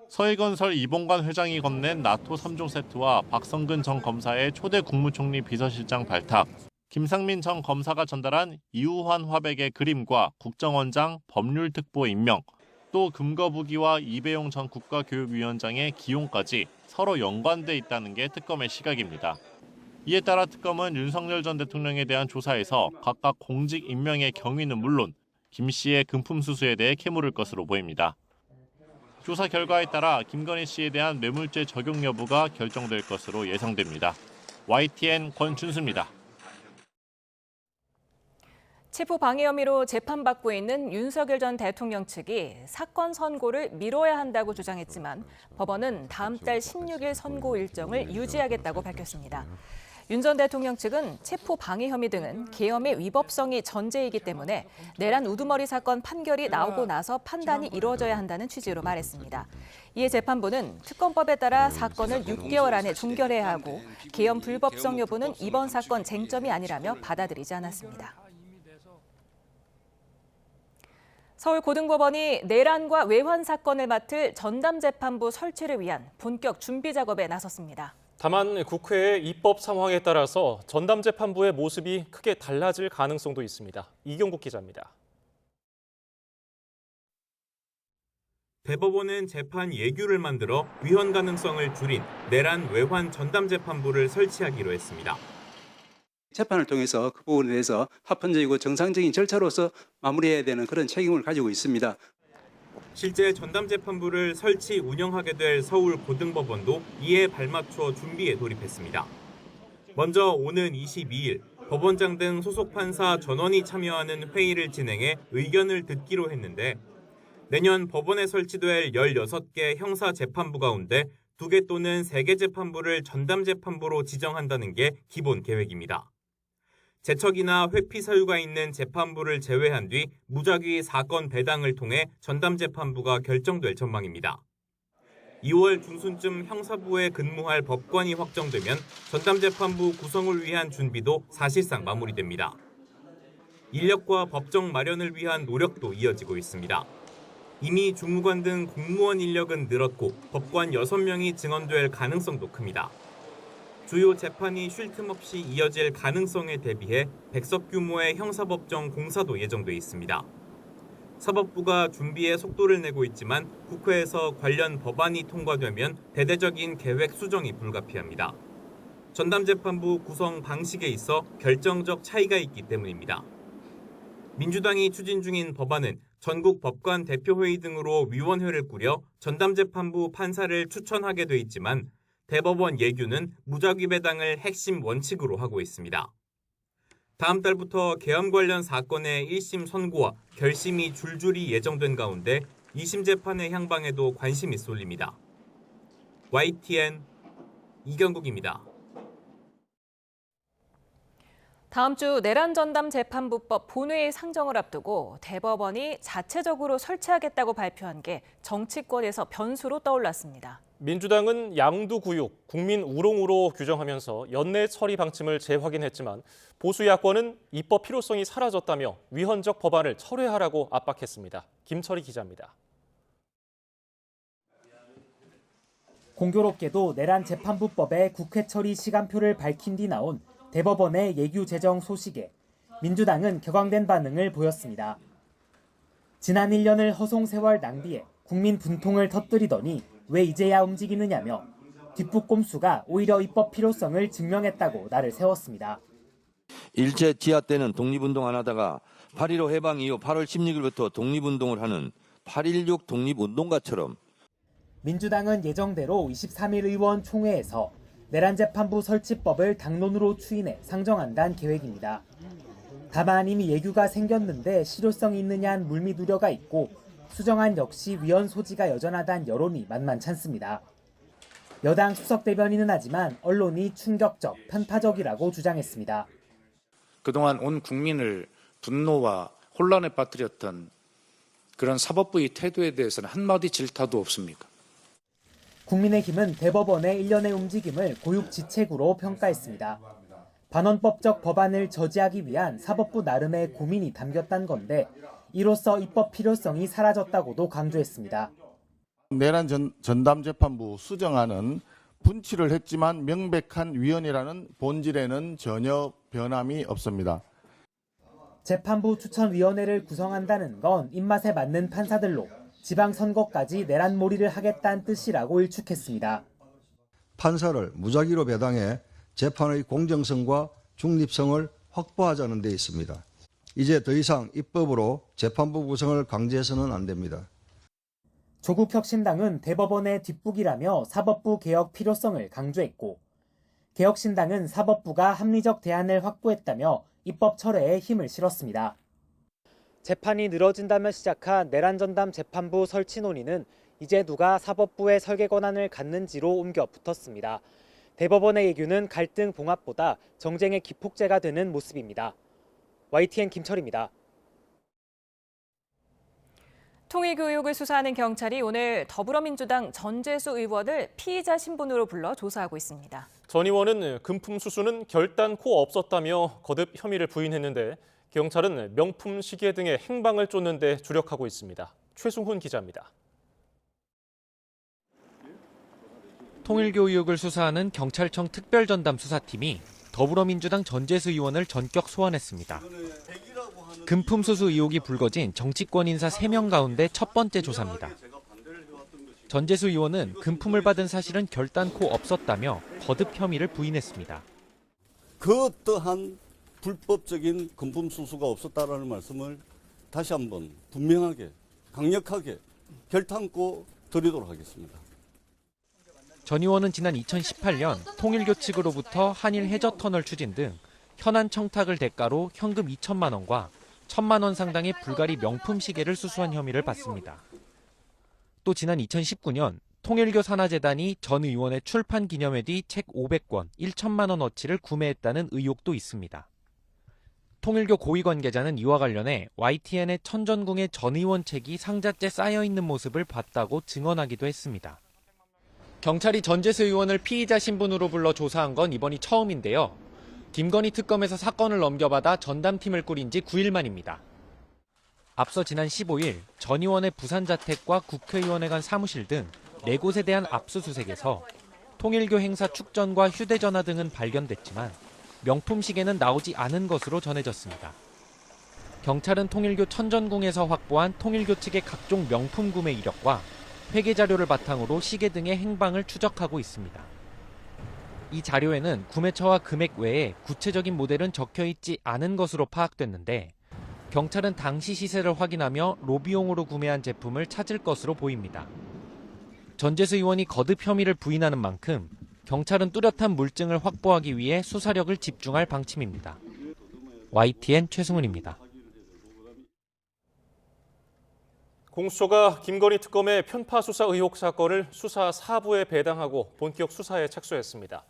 서해건설 이봉관 회장이 건넨 나토 3종 세트와 박성근 전 검사의 초대 국무총리 비서실장 발탁, 김상민 전 검사가 전달한 이우환 화백의 그림과 국정원장 법률특보 임명, 또 금거부기와 이배용 전 국가교육위원장의 기용까지 서로 연관돼 있다는 게 특검의 시각입니다. 이에 따라 특검은 윤석열 전 대통령에 대한 조사에서 각각 공직 임명의 경위는 물론 김 씨의 금품 수수에 대해 캐물을 것으로 보입니다. 조사 결과에 따라 김건희 씨에 대한 뇌물죄 적용 여부가 결정될 것으로 예상됩니다. YTN 권준수입니다. 체포 방해 혐의로 재판받고 있는 윤석열 전 대통령 측이 사건 선고를 미뤄야 한다고 주장했지만 법원은 다음 달 16일 선고 일정을 유지하겠다고 밝혔습니다. 윤 전 대통령 측은 체포 방해 혐의 등은 계엄의 위법성이 전제이기 때문에 내란 우두머리 사건 판결이 나오고 나서 판단이 이루어져야 한다는 취지로 말했습니다. 이에 재판부는 특검법에 따라 사건을 6개월 안에 종결해야 하고 계엄 불법성 여부는 이번 사건 쟁점이 아니라며 받아들이지 않았습니다. 서울고등법원이 내란과 외환 사건을 맡을 전담재판부 설치를 위한 본격 준비 작업에 나섰습니다. 다만 국회의 입법 상황에 따라서 전담재판부의 모습이 크게 달라질 가능성도 있습니다. 이경국 기자입니다. 대법원은 재판 예규를 만들어 위헌 가능성을 줄인 내란 외환 전담재판부를 설치하기로 했습니다. 재판을 통해서 그 부분에 대해서 합헌적이고 정상적인 절차로서 마무리해야 되는 그런 책임을 가지고 있습니다. 실제 전담재판부를 설치 운영하게 될 서울고등법원도 이에 발맞춰 준비에 돌입했습니다. 먼저 오는 22일 법원장 등 소속 판사 전원이 참여하는 회의를 진행해 의견을 듣기로 했는데 내년 법원에 설치될 16개 형사재판부 가운데 2개 또는 3개 재판부를 전담재판부로 지정한다는 게 기본 계획입니다. 제척이나 회피 사유가 있는 재판부를 제외한 뒤 무작위 사건 배당을 통해 전담재판부가 결정될 전망입니다. 2월 중순쯤 형사부에 근무할 법관이 확정되면 전담재판부 구성을 위한 준비도 사실상 마무리됩니다. 인력과 법정 마련을 위한 노력도 이어지고 있습니다. 이미 주무관 등 공무원 인력은 늘었고 법관 6명이 증언될 가능성도 큽니다. 주요 재판이 쉴 틈 없이 이어질 가능성에 대비해 100석 규모의 형사법정 공사도 예정돼 있습니다. 사법부가 준비에 속도를 내고 있지만 국회에서 관련 법안이 통과되면 대대적인 계획 수정이 불가피합니다. 전담재판부 구성 방식에 있어 결정적 차이가 있기 때문입니다. 민주당이 추진 중인 법안은 전국 법관 대표회의 등으로 위원회를 꾸려 전담재판부 판사를 추천하게 돼 있지만 대법원 예규는 무작위 배당을 핵심 원칙으로 하고 있습니다. 다음 달부터 계엄 관련 사건의 1심 선고와 결심이 줄줄이 예정된 가운데 2심 재판의 향방에도 관심이 쏠립니다. YTN 이경국입니다. 다음 주 내란 전담 재판부법 본회의 상정을 앞두고 대법원이 자체적으로 설치하겠다고 발표한 게 정치권에서 변수로 떠올랐습니다. 민주당은 양두구육, 국민 우롱으로 규정하면서 연내 처리 방침을 재확인했지만 보수 야권은 입법 필요성이 사라졌다며 위헌적 법안을 철회하라고 압박했습니다. 김철희 기자입니다. 공교롭게도 내란 재판부법의 국회 처리 시간표를 밝힌 뒤 나온 대법원의 예규 제정 소식에 민주당은 격앙된 반응을 보였습니다. 지난 1년을 허송세월 낭비해 국민 분통을 터뜨리더니 왜 이제야 움직이느냐며 뒷북꼼수가 오히려 입법 필요성을 증명했다고 날을 세웠습니다. 일제 지하 때는 독립운동 안 하다가 8.15 해방 이후 8월 16일부터 독립운동을 하는 8.16 독립운동가처럼 민주당은 예정대로 23일 의원 총회에서 내란재판부 설치법을 당론으로 추인해 상정한다는 계획입니다. 다만 이미 예규가 생겼는데 실효성이 있느냐는 물밑 우려가 있고 수정안 역시 위헌 소지가 여전하다는 여론이 만만치 않습니다. 여당 수석 대변인은 하지만 언론이 충격적, 편파적이라고 주장했습니다. 그동안 온 국민을 분노와 혼란에 빠뜨렸던 그런 사법부의 태도에 대해서는 한마디 질타도 없습니까? 국민의힘은 대법원의 일련의 움직임을 고육지책으로 평가했습니다. 반헌법적 법안을 저지하기 위한 사법부 나름의 고민이 담겼다는 건데 이로써 입법 필요성이 사라졌다고도 강조했습니다. 내란 전담재판부 수정안은 분치를 했지만 명백한 위헌이라는 본질에는 전혀 변함이 없습니다. 재판부 추천위원회를 구성한다는 건 입맛에 맞는 판사들로 지방선거까지 내란몰이를 하겠다는 뜻이라고 일축했습니다. 판사를 무작위로 배당해 재판의 공정성과 중립성을 확보하자는 데 있습니다. 이제 더 이상 입법으로 재판부 구성을 강제해서는 안 됩니다. 조국혁신당은 대법원의 뒷북이라며 사법부 개혁 필요성을 강조했고, 개혁신당은 사법부가 합리적 대안을 확보했다며 입법 철회에 힘을 실었습니다. 재판이 늘어진다며 시작한 내란전담 재판부 설치 논의는 이제 누가 사법부의 설계 권한을 갖는지로 옮겨 붙었습니다. 대법원의 예규는 갈등 봉합보다 정쟁의 기폭제가 되는 모습입니다. YTN 김철입니다. 통일교육을 수사하는 경찰이 오늘 더불어민주당 전재수 의원을 피의자 신분으로 불러 조사하고 있습니다. 전 의원은 금품 수수는 결단코 없었다며 거듭 혐의를 부인했는데 경찰은 명품 시계 등의 행방을 쫓는 데 주력하고 있습니다. 최승훈 기자입니다. 통일교육을 수사하는 경찰청 특별전담 수사팀이 더불어민주당 전재수 의원을 전격 소환했습니다. 금품 수수 의혹이 불거진 정치권 인사 3명 가운데 첫 번째 조사입니다. 전재수 의원은 금품을 받은 사실은 결단코 없었다며 거듭 혐의를 부인했습니다. 그 어떠한 불법적인 금품 수수가 없었다라는 말씀을 다시 한번 분명하게, 강력하게 결단코 드리도록 하겠습니다. 전 의원은 지난 2018년 통일교 측으로부터 한일 해저터널 추진 등 현안 청탁을 대가로 현금 2천만 원과 1,000만 원 상당의 불가리 명품 시계를 수수한 혐의를 받습니다. 또 지난 2019년 통일교 산하재단이 전 의원의 출판 기념회 뒤 책 500권, 1천만 원어치를 구매했다는 의혹도 있습니다. 통일교 고위 관계자는 이와 관련해 YTN의 천전궁의 전 의원 책이 상자째 쌓여있는 모습을 봤다고 증언하기도 했습니다. 경찰이 전재수 의원을 피의자 신분으로 불러 조사한 건 이번이 처음인데요. 김건희 특검에서 사건을 넘겨받아 전담팀을 꾸린 지 9일 만입니다. 앞서 지난 15일 전 의원의 부산 자택과 국회의원회관 사무실 등 4곳에 대한 압수수색에서 통일교 행사 축전과 휴대전화 등은 발견됐지만 명품 시계는 나오지 않은 것으로 전해졌습니다. 경찰은 통일교 천전궁에서 확보한 통일교 측의 각종 명품 구매 이력과 회계 자료를 바탕으로 시계 등의 행방을 추적하고 있습니다. 이 자료에는 구매처와 금액 외에 구체적인 모델은 적혀 있지 않은 것으로 파악됐는데 경찰은 당시 시세를 확인하며 로비용으로 구매한 제품을 찾을 것으로 보입니다. 전재수 의원이 거듭 혐의를 부인하는 만큼 경찰은 뚜렷한 물증을 확보하기 위해 수사력을 집중할 방침입니다. YTN 최승훈입니다. 공수처가 김건희 특검의 편파 수사 의혹 사건을 수사 4부에 배당하고 본격 수사에 착수했습니다.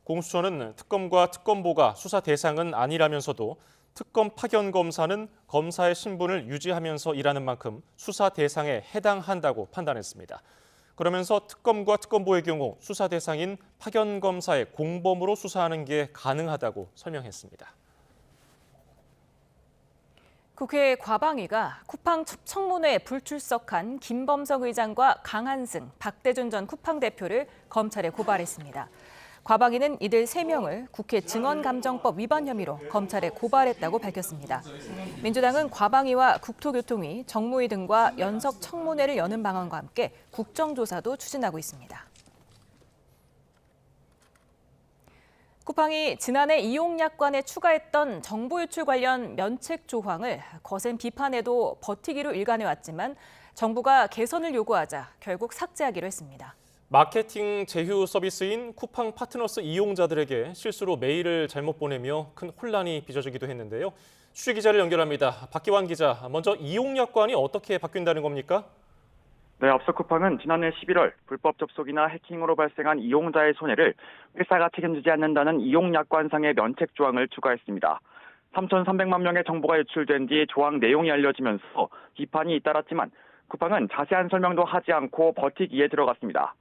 공수처는 특검과 특검보가 수사 대상은 아니라면서도 특검 파견 검사는 검사의 신분을 유지하면서 일하는 만큼 수사 대상에 해당한다고 판단했습니다. 그러면서 특검과 특검보의 경우 수사 대상인 파견 검사의 공범으로 수사하는 게 가능하다고 설명했습니다. 국회 과방위가 쿠팡 청문회에 불출석한 김범석 의장과 강한승, 박대준 전 쿠팡 대표를 검찰에 고발했습니다. 과방위는 이들 3명을 국회 증언감정법 위반 혐의로 검찰에 고발했다고 밝혔습니다. 민주당은 과방위와 국토교통위, 정무위 등과 연석 청문회를 여는 방안과 함께 국정조사도 추진하고 있습니다. 쿠팡이 지난해 이용약관에 추가했던 정보 유출 관련 면책 조항을 거센 비판에도 버티기로 일관해왔지만 정부가 개선을 요구하자 결국 삭제하기로 했습니다. 마케팅 제휴 서비스인 쿠팡 파트너스 이용자들에게 실수로 메일을 잘못 보내며 큰 혼란이 빚어지기도 했는데요. 취재 기자를 연결합니다. 박기환 기자, 먼저 이용약관이 어떻게 바뀐다는 겁니까? 네, 앞서 쿠팡은 지난해 11월 불법 접속이나 해킹으로 발생한 이용자의 손해를 회사가 책임지지 않는다는 이용약관상의 면책 조항을 추가했습니다. 3,300만 명의 정보가 유출된 뒤 조항 내용이 알려지면서 비판이 잇따랐지만 쿠팡은 자세한 설명도 하지 않고 버티기에 들어갔습니다.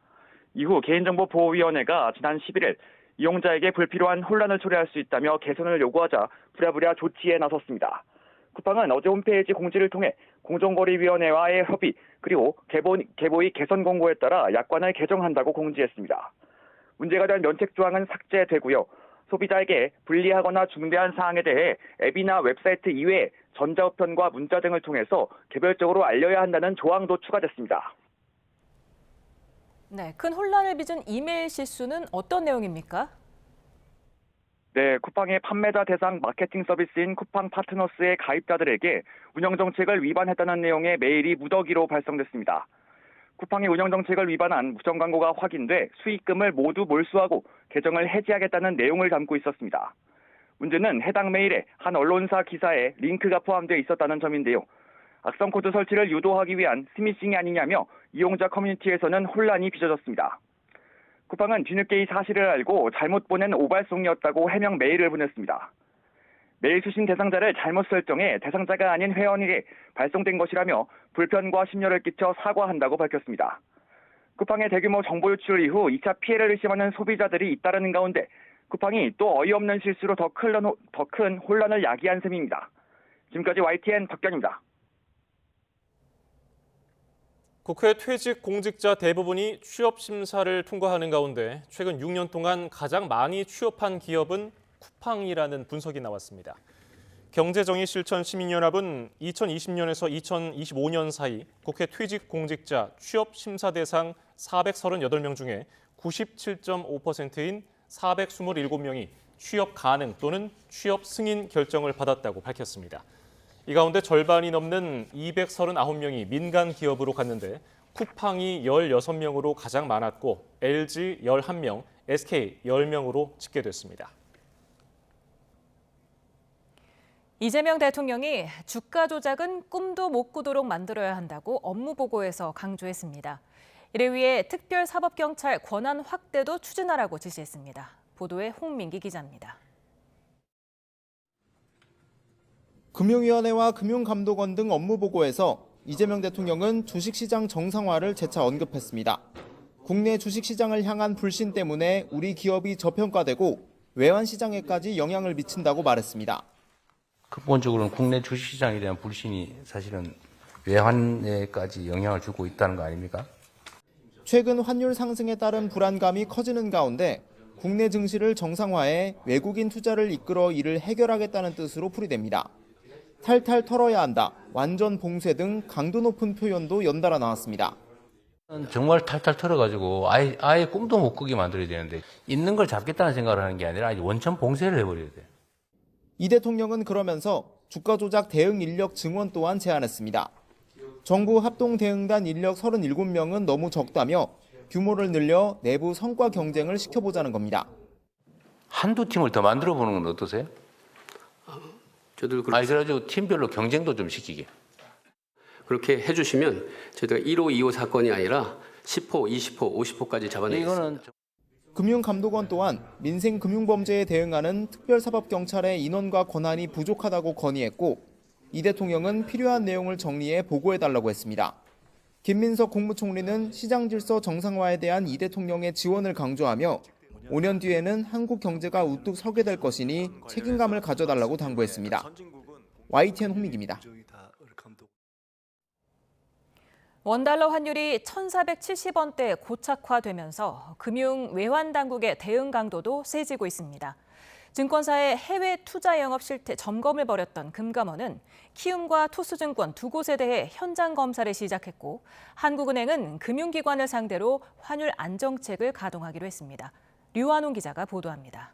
이후 개인정보보호위원회가 지난 11일 이용자에게 불필요한 혼란을 초래할 수 있다며 개선을 요구하자 부랴부랴 조치에 나섰습니다. 쿠팡은 어제 홈페이지 공지를 통해 공정거래위원회와의 협의 그리고 개보의 개선 공고에 따라 약관을 개정한다고 공지했습니다. 문제가 된 면책 조항은 삭제되고요. 소비자에게 불리하거나 중대한 사항에 대해 앱이나 웹사이트 이외에 전자우편과 문자 등을 통해서 개별적으로 알려야 한다는 조항도 추가됐습니다. 네, 큰 혼란을 빚은 이메일 실수는 어떤 내용입니까? 네, 쿠팡의 판매자 대상 마케팅 서비스인 쿠팡 파트너스의 가입자들에게 운영정책을 위반했다는 내용의 메일이 무더기로 발송됐습니다. 쿠팡의 운영정책을 위반한 무전광고가 확인돼 수익금을 모두 몰수하고 계정을 해지하겠다는 내용을 담고 있었습니다. 문제는 해당 메일에 한 언론사 기사에 링크가 포함되어 있었다는 점인데요. 악성 코드 설치를 유도하기 위한 스미싱이 아니냐며 이용자 커뮤니티에서는 혼란이 빚어졌습니다. 쿠팡은 뒤늦게 이 사실을 알고 잘못 보낸 오발송이었다고 해명 메일을 보냈습니다. 메일 수신 대상자를 잘못 설정해 대상자가 아닌 회원에게 발송된 것이라며 불편과 심려를 끼쳐 사과한다고 밝혔습니다. 쿠팡의 대규모 정보 유출 이후 2차 피해를 의심하는 소비자들이 잇따르는 가운데 쿠팡이 또 어이없는 실수로 더 큰 혼란을 야기한 셈입니다. 지금까지 YTN 박견입니다. 국회 퇴직 공직자 대부분이 취업 심사를 통과하는 가운데 최근 6년 동안 가장 많이 취업한 기업은 쿠팡이라는 분석이 나왔습니다. 경제정의실천시민연합은 2020년에서 2025년 사이 국회 퇴직 공직자 취업 심사 대상 438명 중에 97.5%인 427명이 취업 가능 또는 취업 승인 결정을 받았다고 밝혔습니다. 이 가운데 절반이 넘는 239명이 민간 기업으로 갔는데 쿠팡이 16명으로 가장 많았고 LG 11명, SK 10명으로 집계됐습니다. 이재명 대통령이 주가 조작은 꿈도 못 꾸도록 만들어야 한다고 업무보고에서 강조했습니다. 이를 위해 특별사법경찰 권한 확대도 추진하라고 지시했습니다. 보도에 홍민기 기자입니다. 금융위원회와 금융감독원 등 업무보고에서 이재명 대통령은 주식시장 정상화를 재차 언급했습니다. 국내 주식시장을 향한 불신 때문에 우리 기업이 저평가되고 외환시장에까지 영향을 미친다고 말했습니다. 근본적으로는 국내 주식시장에 대한 불신이 사실은 외환에까지 영향을 주고 있다는 거 아닙니까? 최근 환율 상승에 따른 불안감이 커지는 가운데 국내 증시를 정상화해 외국인 투자를 이끌어 이를 해결하겠다는 뜻으로 풀이됩니다. 탈탈 털어야 한다, 완전 봉쇄 등 강도 높은 표현도 연달아 나왔습니다. 정말 탈탈 털어가지고 아예 꿈도 못 꾸게 만들어야 되는데 있는 걸 잡겠다는 생각을 하는 게 아니라 원천 봉쇄를 해버려야 돼. 이 대통령은 그러면서 주가 조작 대응 인력 증원 또한 제안했습니다. 정부 합동대응단 인력 37명은 너무 적다며 규모를 늘려 내부 성과 경쟁을 시켜보자는 겁니다. 한두 팀을 더 만들어 보는 건 어떠세요? 저도 그래가지고 팀별로 경쟁도 좀 시키게. 그렇게 해주시면 저희가 1호, 2호 사건이 아니라 10호, 20호, 50호까지 잡아내겠습니다. 금융감독원 또한 민생금융범죄에 대응하는 특별사법경찰의 인원과 권한이 부족하다고 건의했고 이 대통령은 필요한 내용을 정리해 보고해달라고 했습니다. 김민석 국무총리는 시장질서 정상화에 대한 이 대통령의 지원을 강조하며 5년 뒤에는 한국 경제가 우뚝 서게 될 것이니 책임감을 가져달라고 당부했습니다. YTN 홍민기입니다. 원달러 환율이 1,470원대에 고착화되면서 금융 외환 당국의 대응 강도도 세지고 있습니다. 증권사의 해외 투자 영업 실태 점검을 벌였던 금감원은 키움과 토스증권 두 곳에 대해 현장 검사를 시작했고 한국은행은 금융기관을 상대로 환율 안정책을 가동하기로 했습니다. 류한홍 기자가 보도합니다.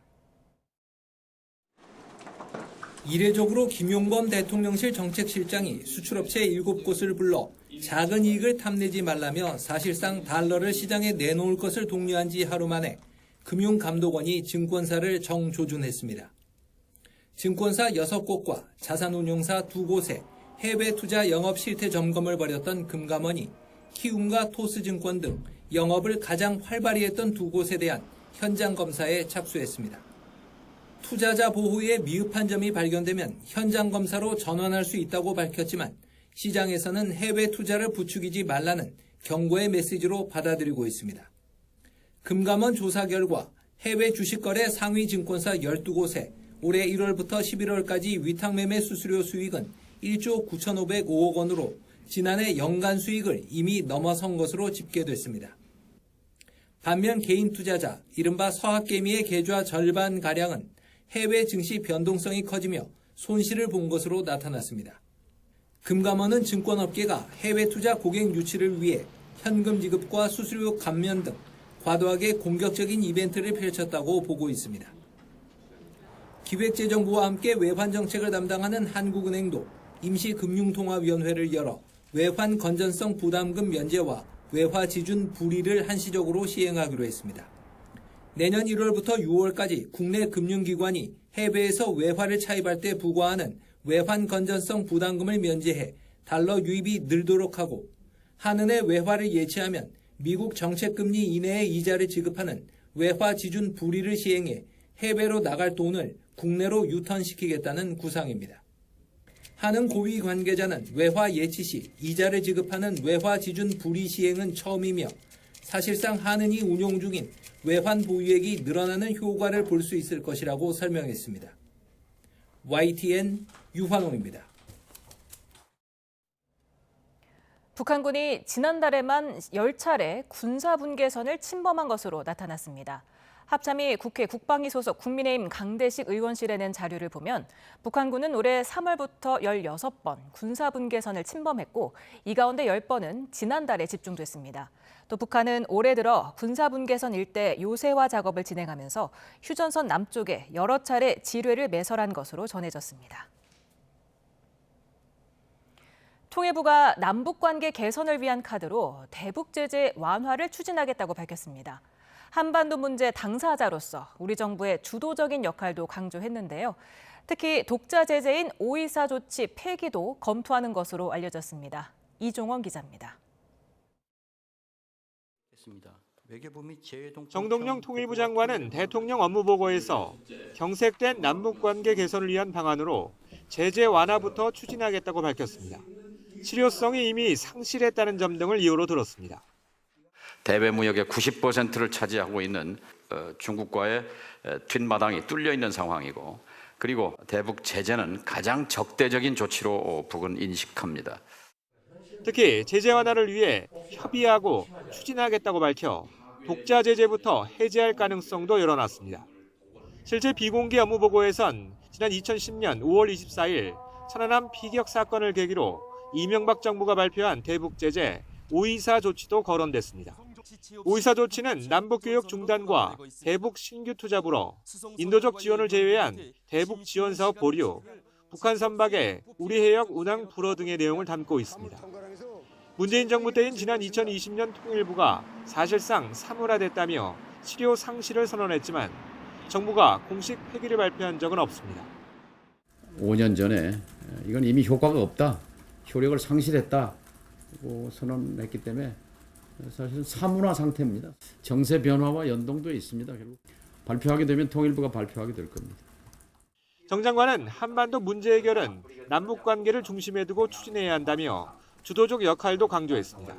이례적으로 김용범 대통령실 정책실장이 수출업체 7곳을 불러 작은 이익을 탐내지 말라며 사실상 달러를 시장에 내놓을 것을 독려한 지 하루 만에 금융감독원이 증권사를 정조준했습니다. 증권사 6곳과 자산운용사 2곳에 해외 투자 영업 실태 점검을 벌였던 금감원이 키움과 토스증권 등 영업을 가장 활발히 했던 2곳에 대한 현장 검사에 착수했습니다. 투자자 보호에 미흡한 점이 발견되면 현장 검사로 전환할 수 있다고 밝혔지만 시장에서는 해외 투자를 부추기지 말라는 경고의 메시지로 받아들이고 있습니다. 금감원 조사 결과 해외 주식거래 상위 증권사 12곳에 올해 1월부터 11월까지 위탁매매 수수료 수익은 1조 9,505억 원으로 지난해 연간 수익을 이미 넘어선 것으로 집계됐습니다. 반면 개인 투자자, 이른바 서학개미의 계좌 절반가량은 해외 증시 변동성이 커지며 손실을 본 것으로 나타났습니다. 금감원은 증권업계가 해외 투자 고객 유치를 위해 현금 지급과 수수료 감면 등 과도하게 공격적인 이벤트를 펼쳤다고 보고 있습니다. 기획재정부와 함께 외환 정책을 담당하는 한국은행도 임시금융통화위원회를 열어 외환 건전성 부담금 면제와 외화 지준 불이를 한시적으로 시행하기로 했습니다. 내년 1월부터 6월까지 국내 금융기관이 해외에서 외화를 차입할 때 부과하는 외환 건전성 부담금을 면제해 달러 유입이 늘도록 하고 한은의 외화를 예치하면 미국 정책금리 이내의 이자를 지급하는 외화 지준 불이를 시행해 해외로 나갈 돈을 국내로 유턴시키겠다는 구상입니다. 한은 고위 관계자는 외화 예치 시 이자를 지급하는 외화 지준 불이 시행은 처음이며 사실상 한은이 운용 중인 외환 보유액이 늘어나는 효과를 볼 수 있을 것이라고 설명했습니다. YTN 유환홍입니다. 북한군이 지난달에만 10차례 군사분계선을 침범한 것으로 나타났습니다. 합참이 국회 국방위 소속 국민의힘 강대식 의원실에 낸 자료를 보면 북한군은 올해 3월부터 16번 군사분계선을 침범했고 이 가운데 10번은 지난달에 집중됐습니다. 또 북한은 올해 들어 군사분계선 일대 요새화 작업을 진행하면서 휴전선 남쪽에 여러 차례 지뢰를 매설한 것으로 전해졌습니다. 통일부가 남북관계 개선을 위한 카드로 대북 제재 완화를 추진하겠다고 밝혔습니다. 한반도 문제 당사자로서 우리 정부의 주도적인 역할도 강조했는데요. 특히 독자 제재인 5.24 조치 폐기도 검토하는 것으로 알려졌습니다. 이종원 기자입니다. 정동영 통일부 장관은 대통령 업무보고에서 경색된 남북관계 개선을 위한 방안으로 제재 완화부터 추진하겠다고 밝혔습니다. 실효성이 이미 상실했다는 점 등을 이유로 들었습니다. 대외 무역의 90%를 차지하고 있는 중국과의 뒷마당이 뚫려 있는 상황이고, 그리고 대북 제재는 가장 적대적인 조치로 북은 인식합니다. 특히 제재 완화를 위해 협의하고 추진하겠다고 밝혀 독자 제재부터 해제할 가능성도 열어놨습니다. 실제 비공개 업무보고에선 지난 2010년 5월 24일 천안함 피격 사건을 계기로 이명박 정부가 발표한 대북 제재 5.24 조치도 거론됐습니다. 5.24 조치는 남북교역 중단과 대북 신규 투자부로 인도적 지원을 제외한 대북 지원 사업 보류, 북한 선박의 우리 해역 운항 불허 등의 내용을 담고 있습니다. 문재인 정부 때인 지난 2020년 통일부가 사실상 사무화됐다며 실효 상실을 선언했지만 정부가 공식 폐기를 발표한 적은 없습니다. 5년 전에 이건 이미 효과가 없다, 효력을 상실했다고 선언했기 때문에 사실은 사문화 상태입니다. 정세 변화와 연동도 있습니다. 결국 발표하게 되면 통일부가 발표하게 될 겁니다. 정 장관은 한반도 문제 해결은 남북 관계를 중심에 두고 추진해야 한다며 주도적 역할도 강조했습니다.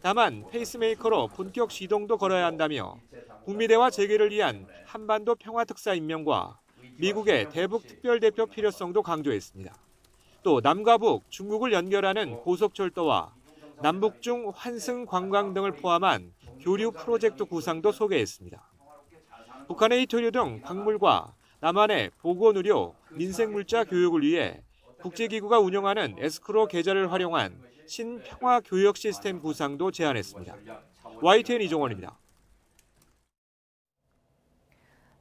다만 페이스메이커로 본격 시동도 걸어야 한다며 북미 대화 재개를 위한 한반도 평화특사 임명과 미국의 대북 특별대표 필요성도 강조했습니다. 또 남과 북, 중국을 연결하는 고속철도와 남북중 환승 관광 등을 포함한 교류 프로젝트 구상도 소개했습니다. 북한의 이토류 등 박물과 남한의 보건의료, 민생물자 교육을 위해 국제기구가 운영하는 에스크로 계좌를 활용한 신평화교역 시스템 구상도 제안했습니다. YTN 이종원입니다.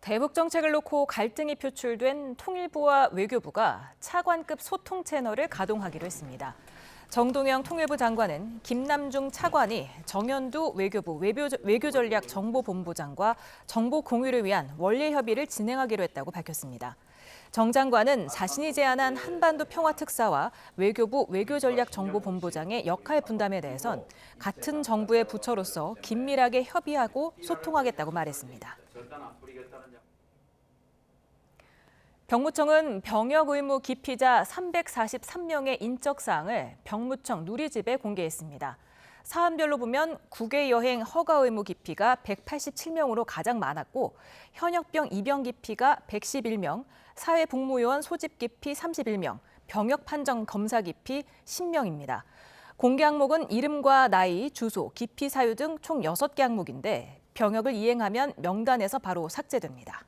대북 정책을 놓고 갈등이 표출된 통일부와 외교부가 차관급 소통 채널을 가동하기로 했습니다. 정동영 통일부 장관은 김남중 차관이 정현두 외교부 외교전략정보본부장과 정보 공유를 위한 원래 협의를 진행하기로 했다고 밝혔습니다. 정 장관은 자신이 제안한 한반도 평화특사와 외교부 외교전략정보본부장의 역할 분담에 대해선 같은 정부의 부처로서 긴밀하게 협의하고 소통하겠다고 말했습니다. 병무청은 병역 의무 기피자 343명의 인적사항을 병무청 누리집에 공개했습니다. 사안별로 보면 국외 여행 허가 의무 기피가 187명으로 가장 많았고 현역병 입영 기피가 111명, 사회복무요원 소집 기피 31명, 병역 판정 검사 기피 10명입니다. 공개 항목은 이름과 나이, 주소, 기피 사유 등 총 6개 항목인데 병역을 이행하면 명단에서 바로 삭제됩니다.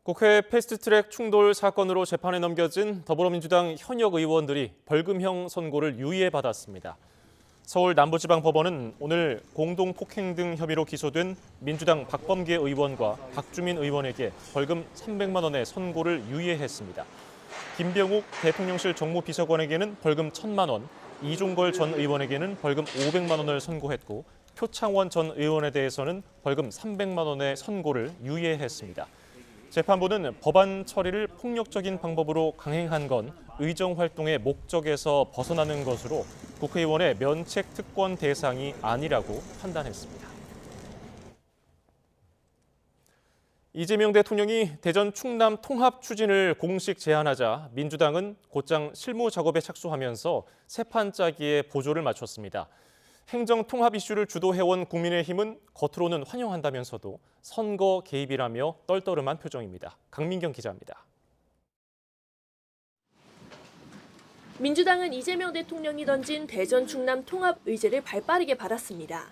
국회 패스트트랙 충돌 사건으로 재판에 넘겨진 더불어민주당 현역 의원들이 벌금형 선고를 유예받았습니다. 서울 남부지방법원은 오늘 공동폭행 등 혐의로 기소된 민주당 박범계 의원과 박주민 의원에게 벌금 300만 원의 선고를 유예했습니다. 김병욱 대통령실 정무비서관에게는 벌금 1,000만 원, 이종걸 전 의원에게는 벌금 500만 원을 선고했고 표창원 전 의원에 대해서는 벌금 300만 원의 선고를 유예했습니다. 재판부는 법안 처리를 폭력적인 방법으로 강행한 건 의정활동의 목적에서 벗어나는 것으로 국회의원의 면책 특권 대상이 아니라고 판단했습니다. 이재명 대통령이 대전 충남 통합 추진을 공식 제안하자 민주당은 곧장 실무 작업에 착수하면서 새 판 짜기에 보조를 맞췄습니다. 행정 통합 이슈를 주도해온 국민의힘은 겉으로는 환영한다면서도 선거 개입이라며 떨떠름한 표정입니다. 강민경 기자입니다. 민주당은 이재명 대통령이 던진 대전 충남 통합 의제를 발빠르게 받았습니다.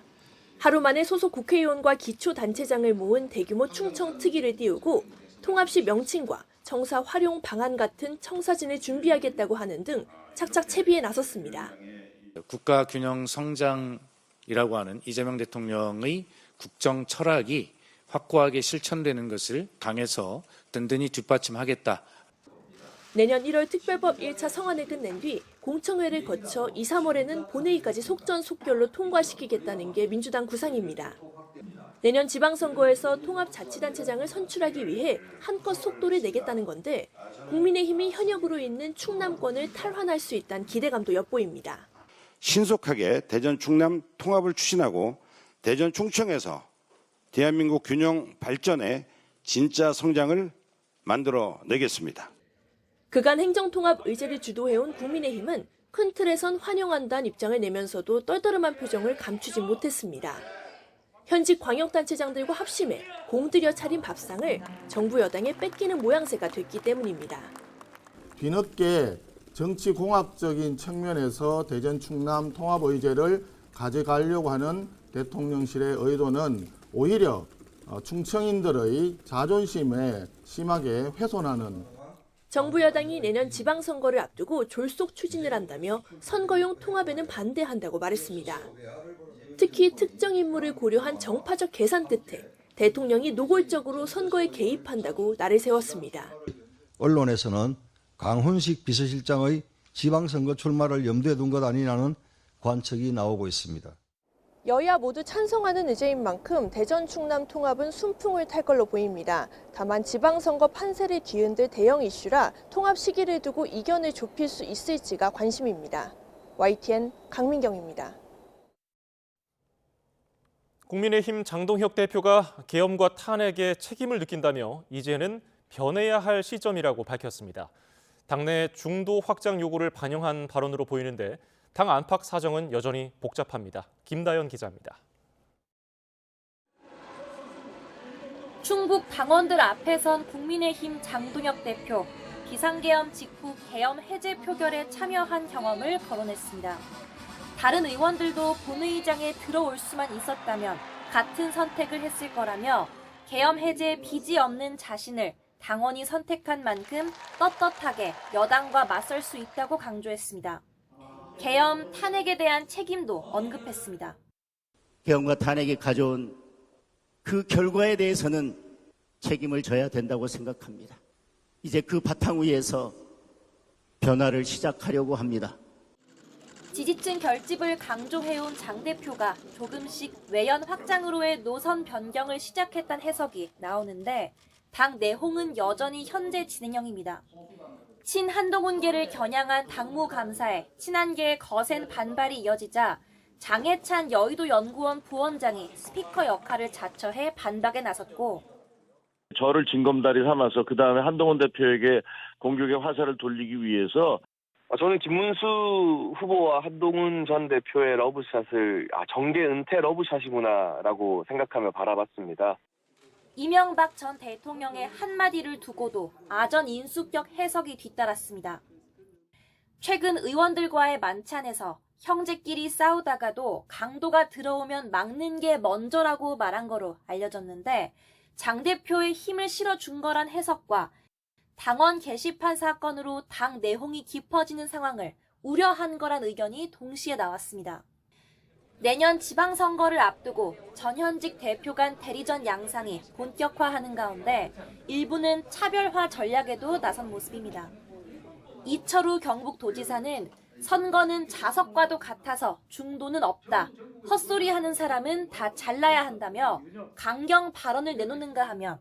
하루 만에 소속 국회의원과 기초단체장을 모은 대규모 충청 특위를 띄우고 통합 시 명칭과 청사 활용 방안 같은 청사진을 준비하겠다고 하는 등 착착 채비에 나섰습니다. 국가 균형 성장이라고 하는 이재명 대통령의 국정 철학이 확고하게 실천되는 것을 당에서 든든히 뒷받침하겠다. 내년 1월 특별법 1차 성안을 끝낸 뒤 공청회를 거쳐 2, 3월에는 본회의까지 속전속결로 통과시키겠다는 게 민주당 구상입니다. 내년 지방선거에서 통합자치단체장을 선출하기 위해 한껏 속도를 내겠다는 건데 국민의힘이 현역으로 있는 충남권을 탈환할 수 있다는 기대감도 엿보입니다. 신속하게 대전 충남 통합을 추진하고 대전 충청에서 대한민국 균형 발전의 진짜 성장을 만들어내겠습니다. 그간 행정통합 의제를 주도해온 국민의힘은 큰 틀에선 환영한다는 입장을 내면서도 떨떠름한 표정을 감추지 못했습니다. 현직 광역단체장들과 합심해 공들여 차린 밥상을 정부 여당에 뺏기는 모양새가 됐기 때문입니다. 뒤늦게 정치공학적인 측면에서 대전 충남 통합 의제를 가져가려고 하는 대통령실의 의도는 오히려 충청인들의 자존심에 심하게 훼손하는 정부 여당이 내년 지방선거를 앞두고 졸속 추진을 한다며 선거용 통합에는 반대한다고 말했습니다. 특히 특정 인물을 고려한 정파적 계산 끝에 대통령이 노골적으로 선거에 개입한다고 날을 세웠습니다. 언론에서는 강훈식 비서실장의 지방선거 출마를 염두에 둔 것 아니냐는 관측이 나오고 있습니다. 여야 모두 찬성하는 의제인 만큼 대전 충남 통합은 순풍을 탈 걸로 보입니다. 다만 지방선거 판세를 뒤흔들 대형 이슈라 통합 시기를 두고 이견을 좁힐 수 있을지가 관심입니다. YTN 강민경입니다. 국민의힘 장동혁 대표가 계엄과 탄핵에 책임을 느낀다며 이제는 변해야 할 시점이라고 밝혔습니다. 당내 중도 확장 요구를 반영한 발언으로 보이는데 당 안팎 사정은 여전히 복잡합니다. 김다연 기자입니다. 충북 당원들 앞에선 국민의힘 장동혁 대표, 비상계엄 직후 계엄 해제 표결에 참여한 경험을 거론했습니다. 다른 의원들도 본회의장에 들어올 수만 있었다면 같은 선택을 했을 거라며 계엄 해제에 빚이 없는 자신을 당원이 선택한 만큼 떳떳하게 여당과 맞설 수 있다고 강조했습니다. 계엄 탄핵에 대한 책임도 언급했습니다. 계엄과 탄핵이 가져온 그 결과에 대해서는 책임을 져야 된다고 생각합니다. 이제 그 바탕 위에서 변화를 시작하려고 합니다. 지지층 결집을 강조해온 장 대표가 조금씩 외연 확장으로의 노선 변경을 시작했다는 해석이 나오는데 당 내홍은 여전히 현재 진행형입니다. 친한동훈계를 겨냥한 당무감사에 친한계의 거센 반발이 이어지자 장해찬 여의도 연구원 부원장이 스피커 역할을 자처해 반박에 나섰고 저를 징검다리 삼아서 그다음에 한동훈 대표에게 공격의 화살을 돌리기 위해서 저는 김문수 후보와 한동훈 전 대표의 러브샷을 정계 은퇴 러브샷이구나라고 생각하며 바라봤습니다. 이명박 전 대통령의 한마디를 두고도 아전 인수격 해석이 뒤따랐습니다. 최근 의원들과의 만찬에서 형제끼리 싸우다가도 강도가 들어오면 막는 게 먼저라고 말한 거로 알려졌는데 장 대표의 힘을 실어준 거란 해석과 당원 게시판 사건으로 당 내홍이 깊어지는 상황을 우려한 거란 의견이 동시에 나왔습니다. 내년 지방선거를 앞두고 전현직 대표 간 대리전 양상이 본격화하는 가운데 일부는 차별화 전략에도 나선 모습입니다. 이철우 경북도지사는 선거는 자석과도 같아서 중도는 없다. 헛소리하는 사람은 다 잘라야 한다며 강경 발언을 내놓는가 하면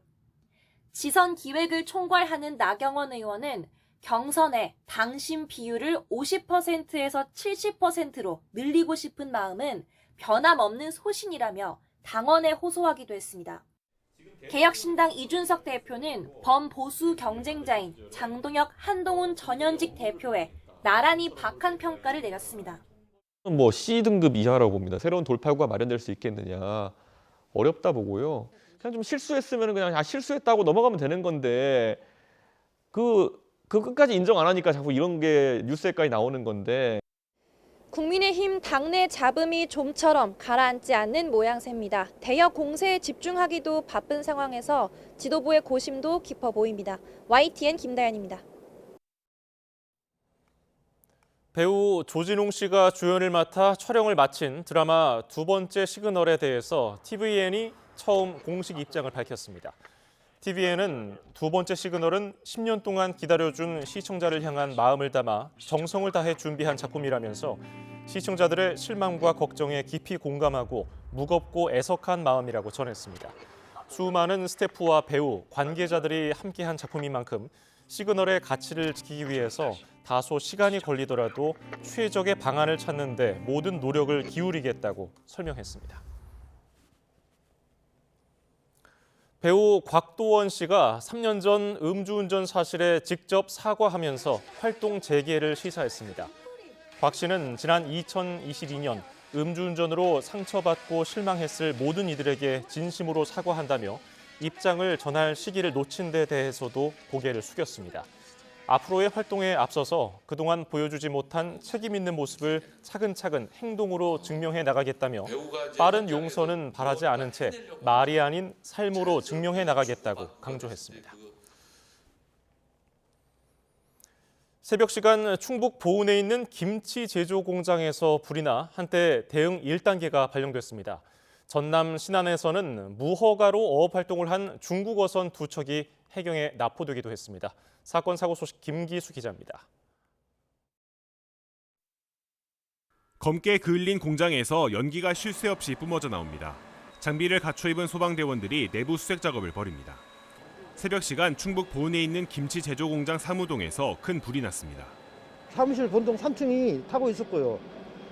지선 기획을 총괄하는 나경원 의원은 경선에 당심 비율을 50%에서 70%로 늘리고 싶은 마음은 변함없는 소신이라며 당원에 호소하기도 했습니다. 개혁신당 이준석 대표는 범보수 경쟁자인 장동혁, 한동훈 전현직 대표에 나란히 박한 평가를 내렸습니다. C등급 이하라고 봅니다. 새로운 돌파구가 마련될 수 있겠느냐. 어렵다 보고요. 그냥 좀 실수했으면 그냥 실수했다고 넘어가면 되는 건데 그 끝까지 인정 안 하니까 자꾸 이런 게 뉴스에까지 나오는 건데. 국민의힘 당내 잡음이 좀처럼 가라앉지 않는 모양새입니다. 대여 공세에 집중하기도 바쁜 상황에서 지도부의 고심도 깊어 보입니다. YTN 김다연입니다. 배우 조진웅 씨가 주연을 맡아 촬영을 마친 드라마 두 번째 시그널에 대해서 tvN이 처음 공식 입장을 밝혔습니다. tvN은 두 번째 시그널은 10년 동안 기다려준 시청자를 향한 마음을 담아 정성을 다해 준비한 작품이라면서 시청자들의 실망과 걱정에 깊이 공감하고 무겁고 애석한 마음이라고 전했습니다. 수많은 스태프와 배우, 관계자들이 함께한 작품인 만큼 시그널의 가치를 지키기 위해서 다소 시간이 걸리더라도 최적의 방안을 찾는 데 모든 노력을 기울이겠다고 설명했습니다. 배우 곽도원 씨가 3년 전 음주운전 사실에 직접 사과하면서 활동 재개를 시사했습니다. 곽 씨는 지난 2022년 음주운전으로 상처받고 실망했을 모든 이들에게 진심으로 사과한다며 입장을 전할 시기를 놓친 데 대해서도 고개를 숙였습니다. 앞으로의 활동에 앞서서 그동안 보여주지 못한 책임 있는 모습을 차근차근 행동으로 증명해 나가겠다며 빠른 용서는 바라지 않은 채 말이 아닌 삶으로 증명해 나가겠다고 강조했습니다. 새벽 시간 충북 보은에 있는 김치 제조 공장에서 불이 나 한때 대응 1단계가 발령됐습니다. 전남 신안에서는 무허가로 어업 활동을 한 중국 어선 두 척이 해경에 납포되기도 했습니다. 사건 사고 소식 김기수 기자입니다. 검게 그을린 공장에서 연기가 쉴 새 없이 뿜어져 나옵니다. 장비를 갖춰 입은 소방대원들이 내부 수색 작업을 벌입니다. 새벽 시간 충북 보은에 있는 김치 제조 공장 사무동에서 큰 불이 났습니다. 사무실 본동 3층이 타고 있었고요.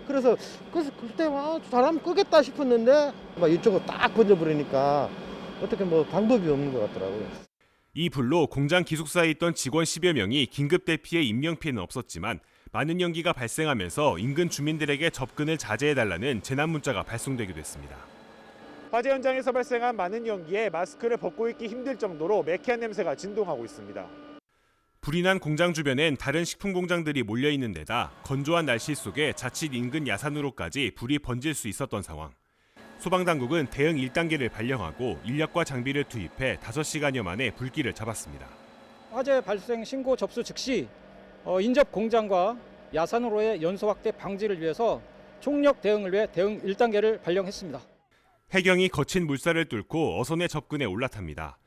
그래서 그때 사람 끄겠다 싶었는데 이쪽으로 딱 번져버리니까 어떻게 방법이 없는 것 같더라고요. 이 불로 공장 기숙사에 있던 직원 10여 명이 긴급 대피해 인명피해는 없었지만 많은 연기가 발생하면서 인근 주민들에게 접근을 자제해달라는 재난 문자가 발송되기도 했습니다. 화재 현장에서 발생한 많은 연기에 마스크를 벗고 있기 힘들 정도로 매캐한 냄새가 진동하고 있습니다. 불이 난 공장 주변엔 다른 식품 공장들이 몰려 있는 데다 건조한 날씨 속에 자칫 인근 야산으로까지 불이 번질 수 있었던 상황. 소방당국은 대응 1단계를 발령하고 인력과 장비를 투입해 5시간여 만에 불길을 잡았습니다. 화재 발생 신고 접수 즉시 인접 공장과 야산으로의 연소 확대 방지를 위해서 총력 대응을 위해 대응 1단계를 발령했습니다. 해경이 거친 물살을 뚫고 어선에 접근해 올라탑니다.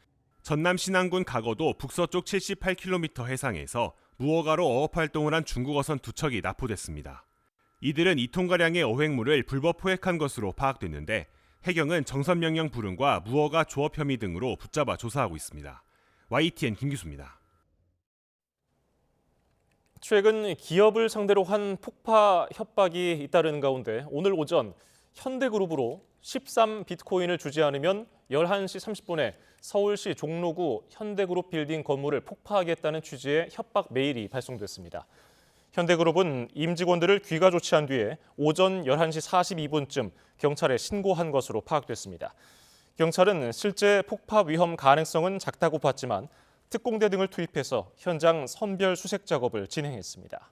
전남 신안군 가거도 북서쪽 78km 해상에서 무허가로 어업 활동을 한 중국 어선 두 척이 납포됐습니다. 이들은 2톤가량의 어획물을 불법 포획한 것으로 파악됐는데 해경은 정선명령 불응과 무허가 조업 혐의 등으로 붙잡아 조사하고 있습니다. YTN 김기수입니다. 최근 기업을 상대로 한 폭파 협박이 잇따르는 가운데 오늘 오전 현대그룹으로 13비트코인을 주지 않으면 11시 30분에 서울시 종로구 현대그룹 빌딩 건물을 폭파하겠다는 취지의 협박 메일이 발송됐습니다. 현대그룹은 임직원들을 귀가 조치한 뒤에 오전 11시 42분쯤 경찰에 신고한 것으로 파악됐습니다. 경찰은 실제 폭파 위험 가능성은 작다고 봤지만 특공대 등을 투입해서 현장 선별 수색 작업을 진행했습니다.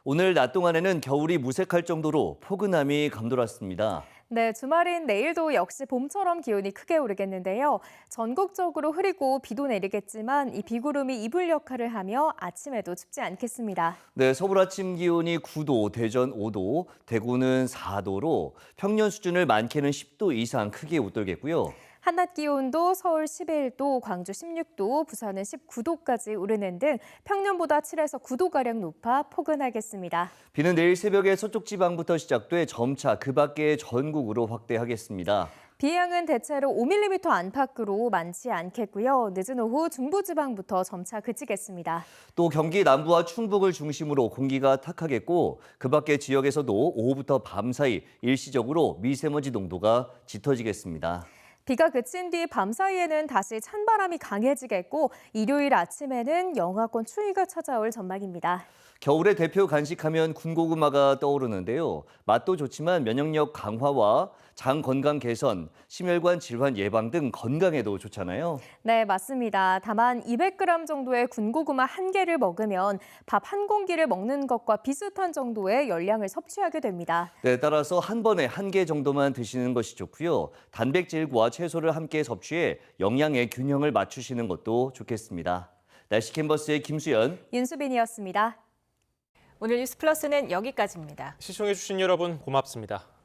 오늘 낮 동안에는 겨울이 무색할 정도로 포근함이 감돌았습니다. 네, 주말인 내일도 역시 봄처럼 기온이 크게 오르겠는데요. 전국적으로 흐리고 비도 내리겠지만 이 비구름이 이불 역할을 하며 아침에도 춥지 않겠습니다. 네, 서울 아침 기온이 9도, 대전 5도, 대구는 4도로 평년 수준을 많게는 10도 이상 크게 웃돌겠고요. 한낮 기온도 서울 11도, 광주 16도, 부산은 19도까지 오르는 등 평년보다 7에서 9도가량 높아 포근하겠습니다. 비는 내일 새벽에 서쪽 지방부터 시작돼 점차 그 밖의 전국으로 확대하겠습니다. 비 양은 대체로 5mm 안팎으로 많지 않겠고요. 늦은 오후 중부지방부터 점차 그치겠습니다. 또 경기 남부와 충북을 중심으로 공기가 탁하겠고 그 밖의 지역에서도 오후부터 밤 사이 일시적으로 미세먼지 농도가 짙어지겠습니다. 비가 그친 뒤 밤사이에는 다시 찬바람이 강해지겠고 일요일 아침에는 영하권 추위가 찾아올 전망입니다. 겨울의 대표 간식하면 군고구마가 떠오르는데요. 맛도 좋지만 면역력 강화와 장 건강 개선, 심혈관 질환 예방 등 건강에도 좋잖아요. 네, 맞습니다. 다만 200g 정도의 군고구마 한 개를 먹으면 밥 한 공기를 먹는 것과 비슷한 정도의 열량을 섭취하게 됩니다. 네, 따라서 한 번에 한 개 정도만 드시는 것이 좋고요. 단백질과 채소를 함께 섭취해 영양의 균형을 맞추시는 것도 좋겠습니다. 날씨 캔버스의 김수연, 윤수빈이었습니다. 오늘 뉴스 플러스는 여기까지입니다. 시청해주신 여러분 고맙습니다.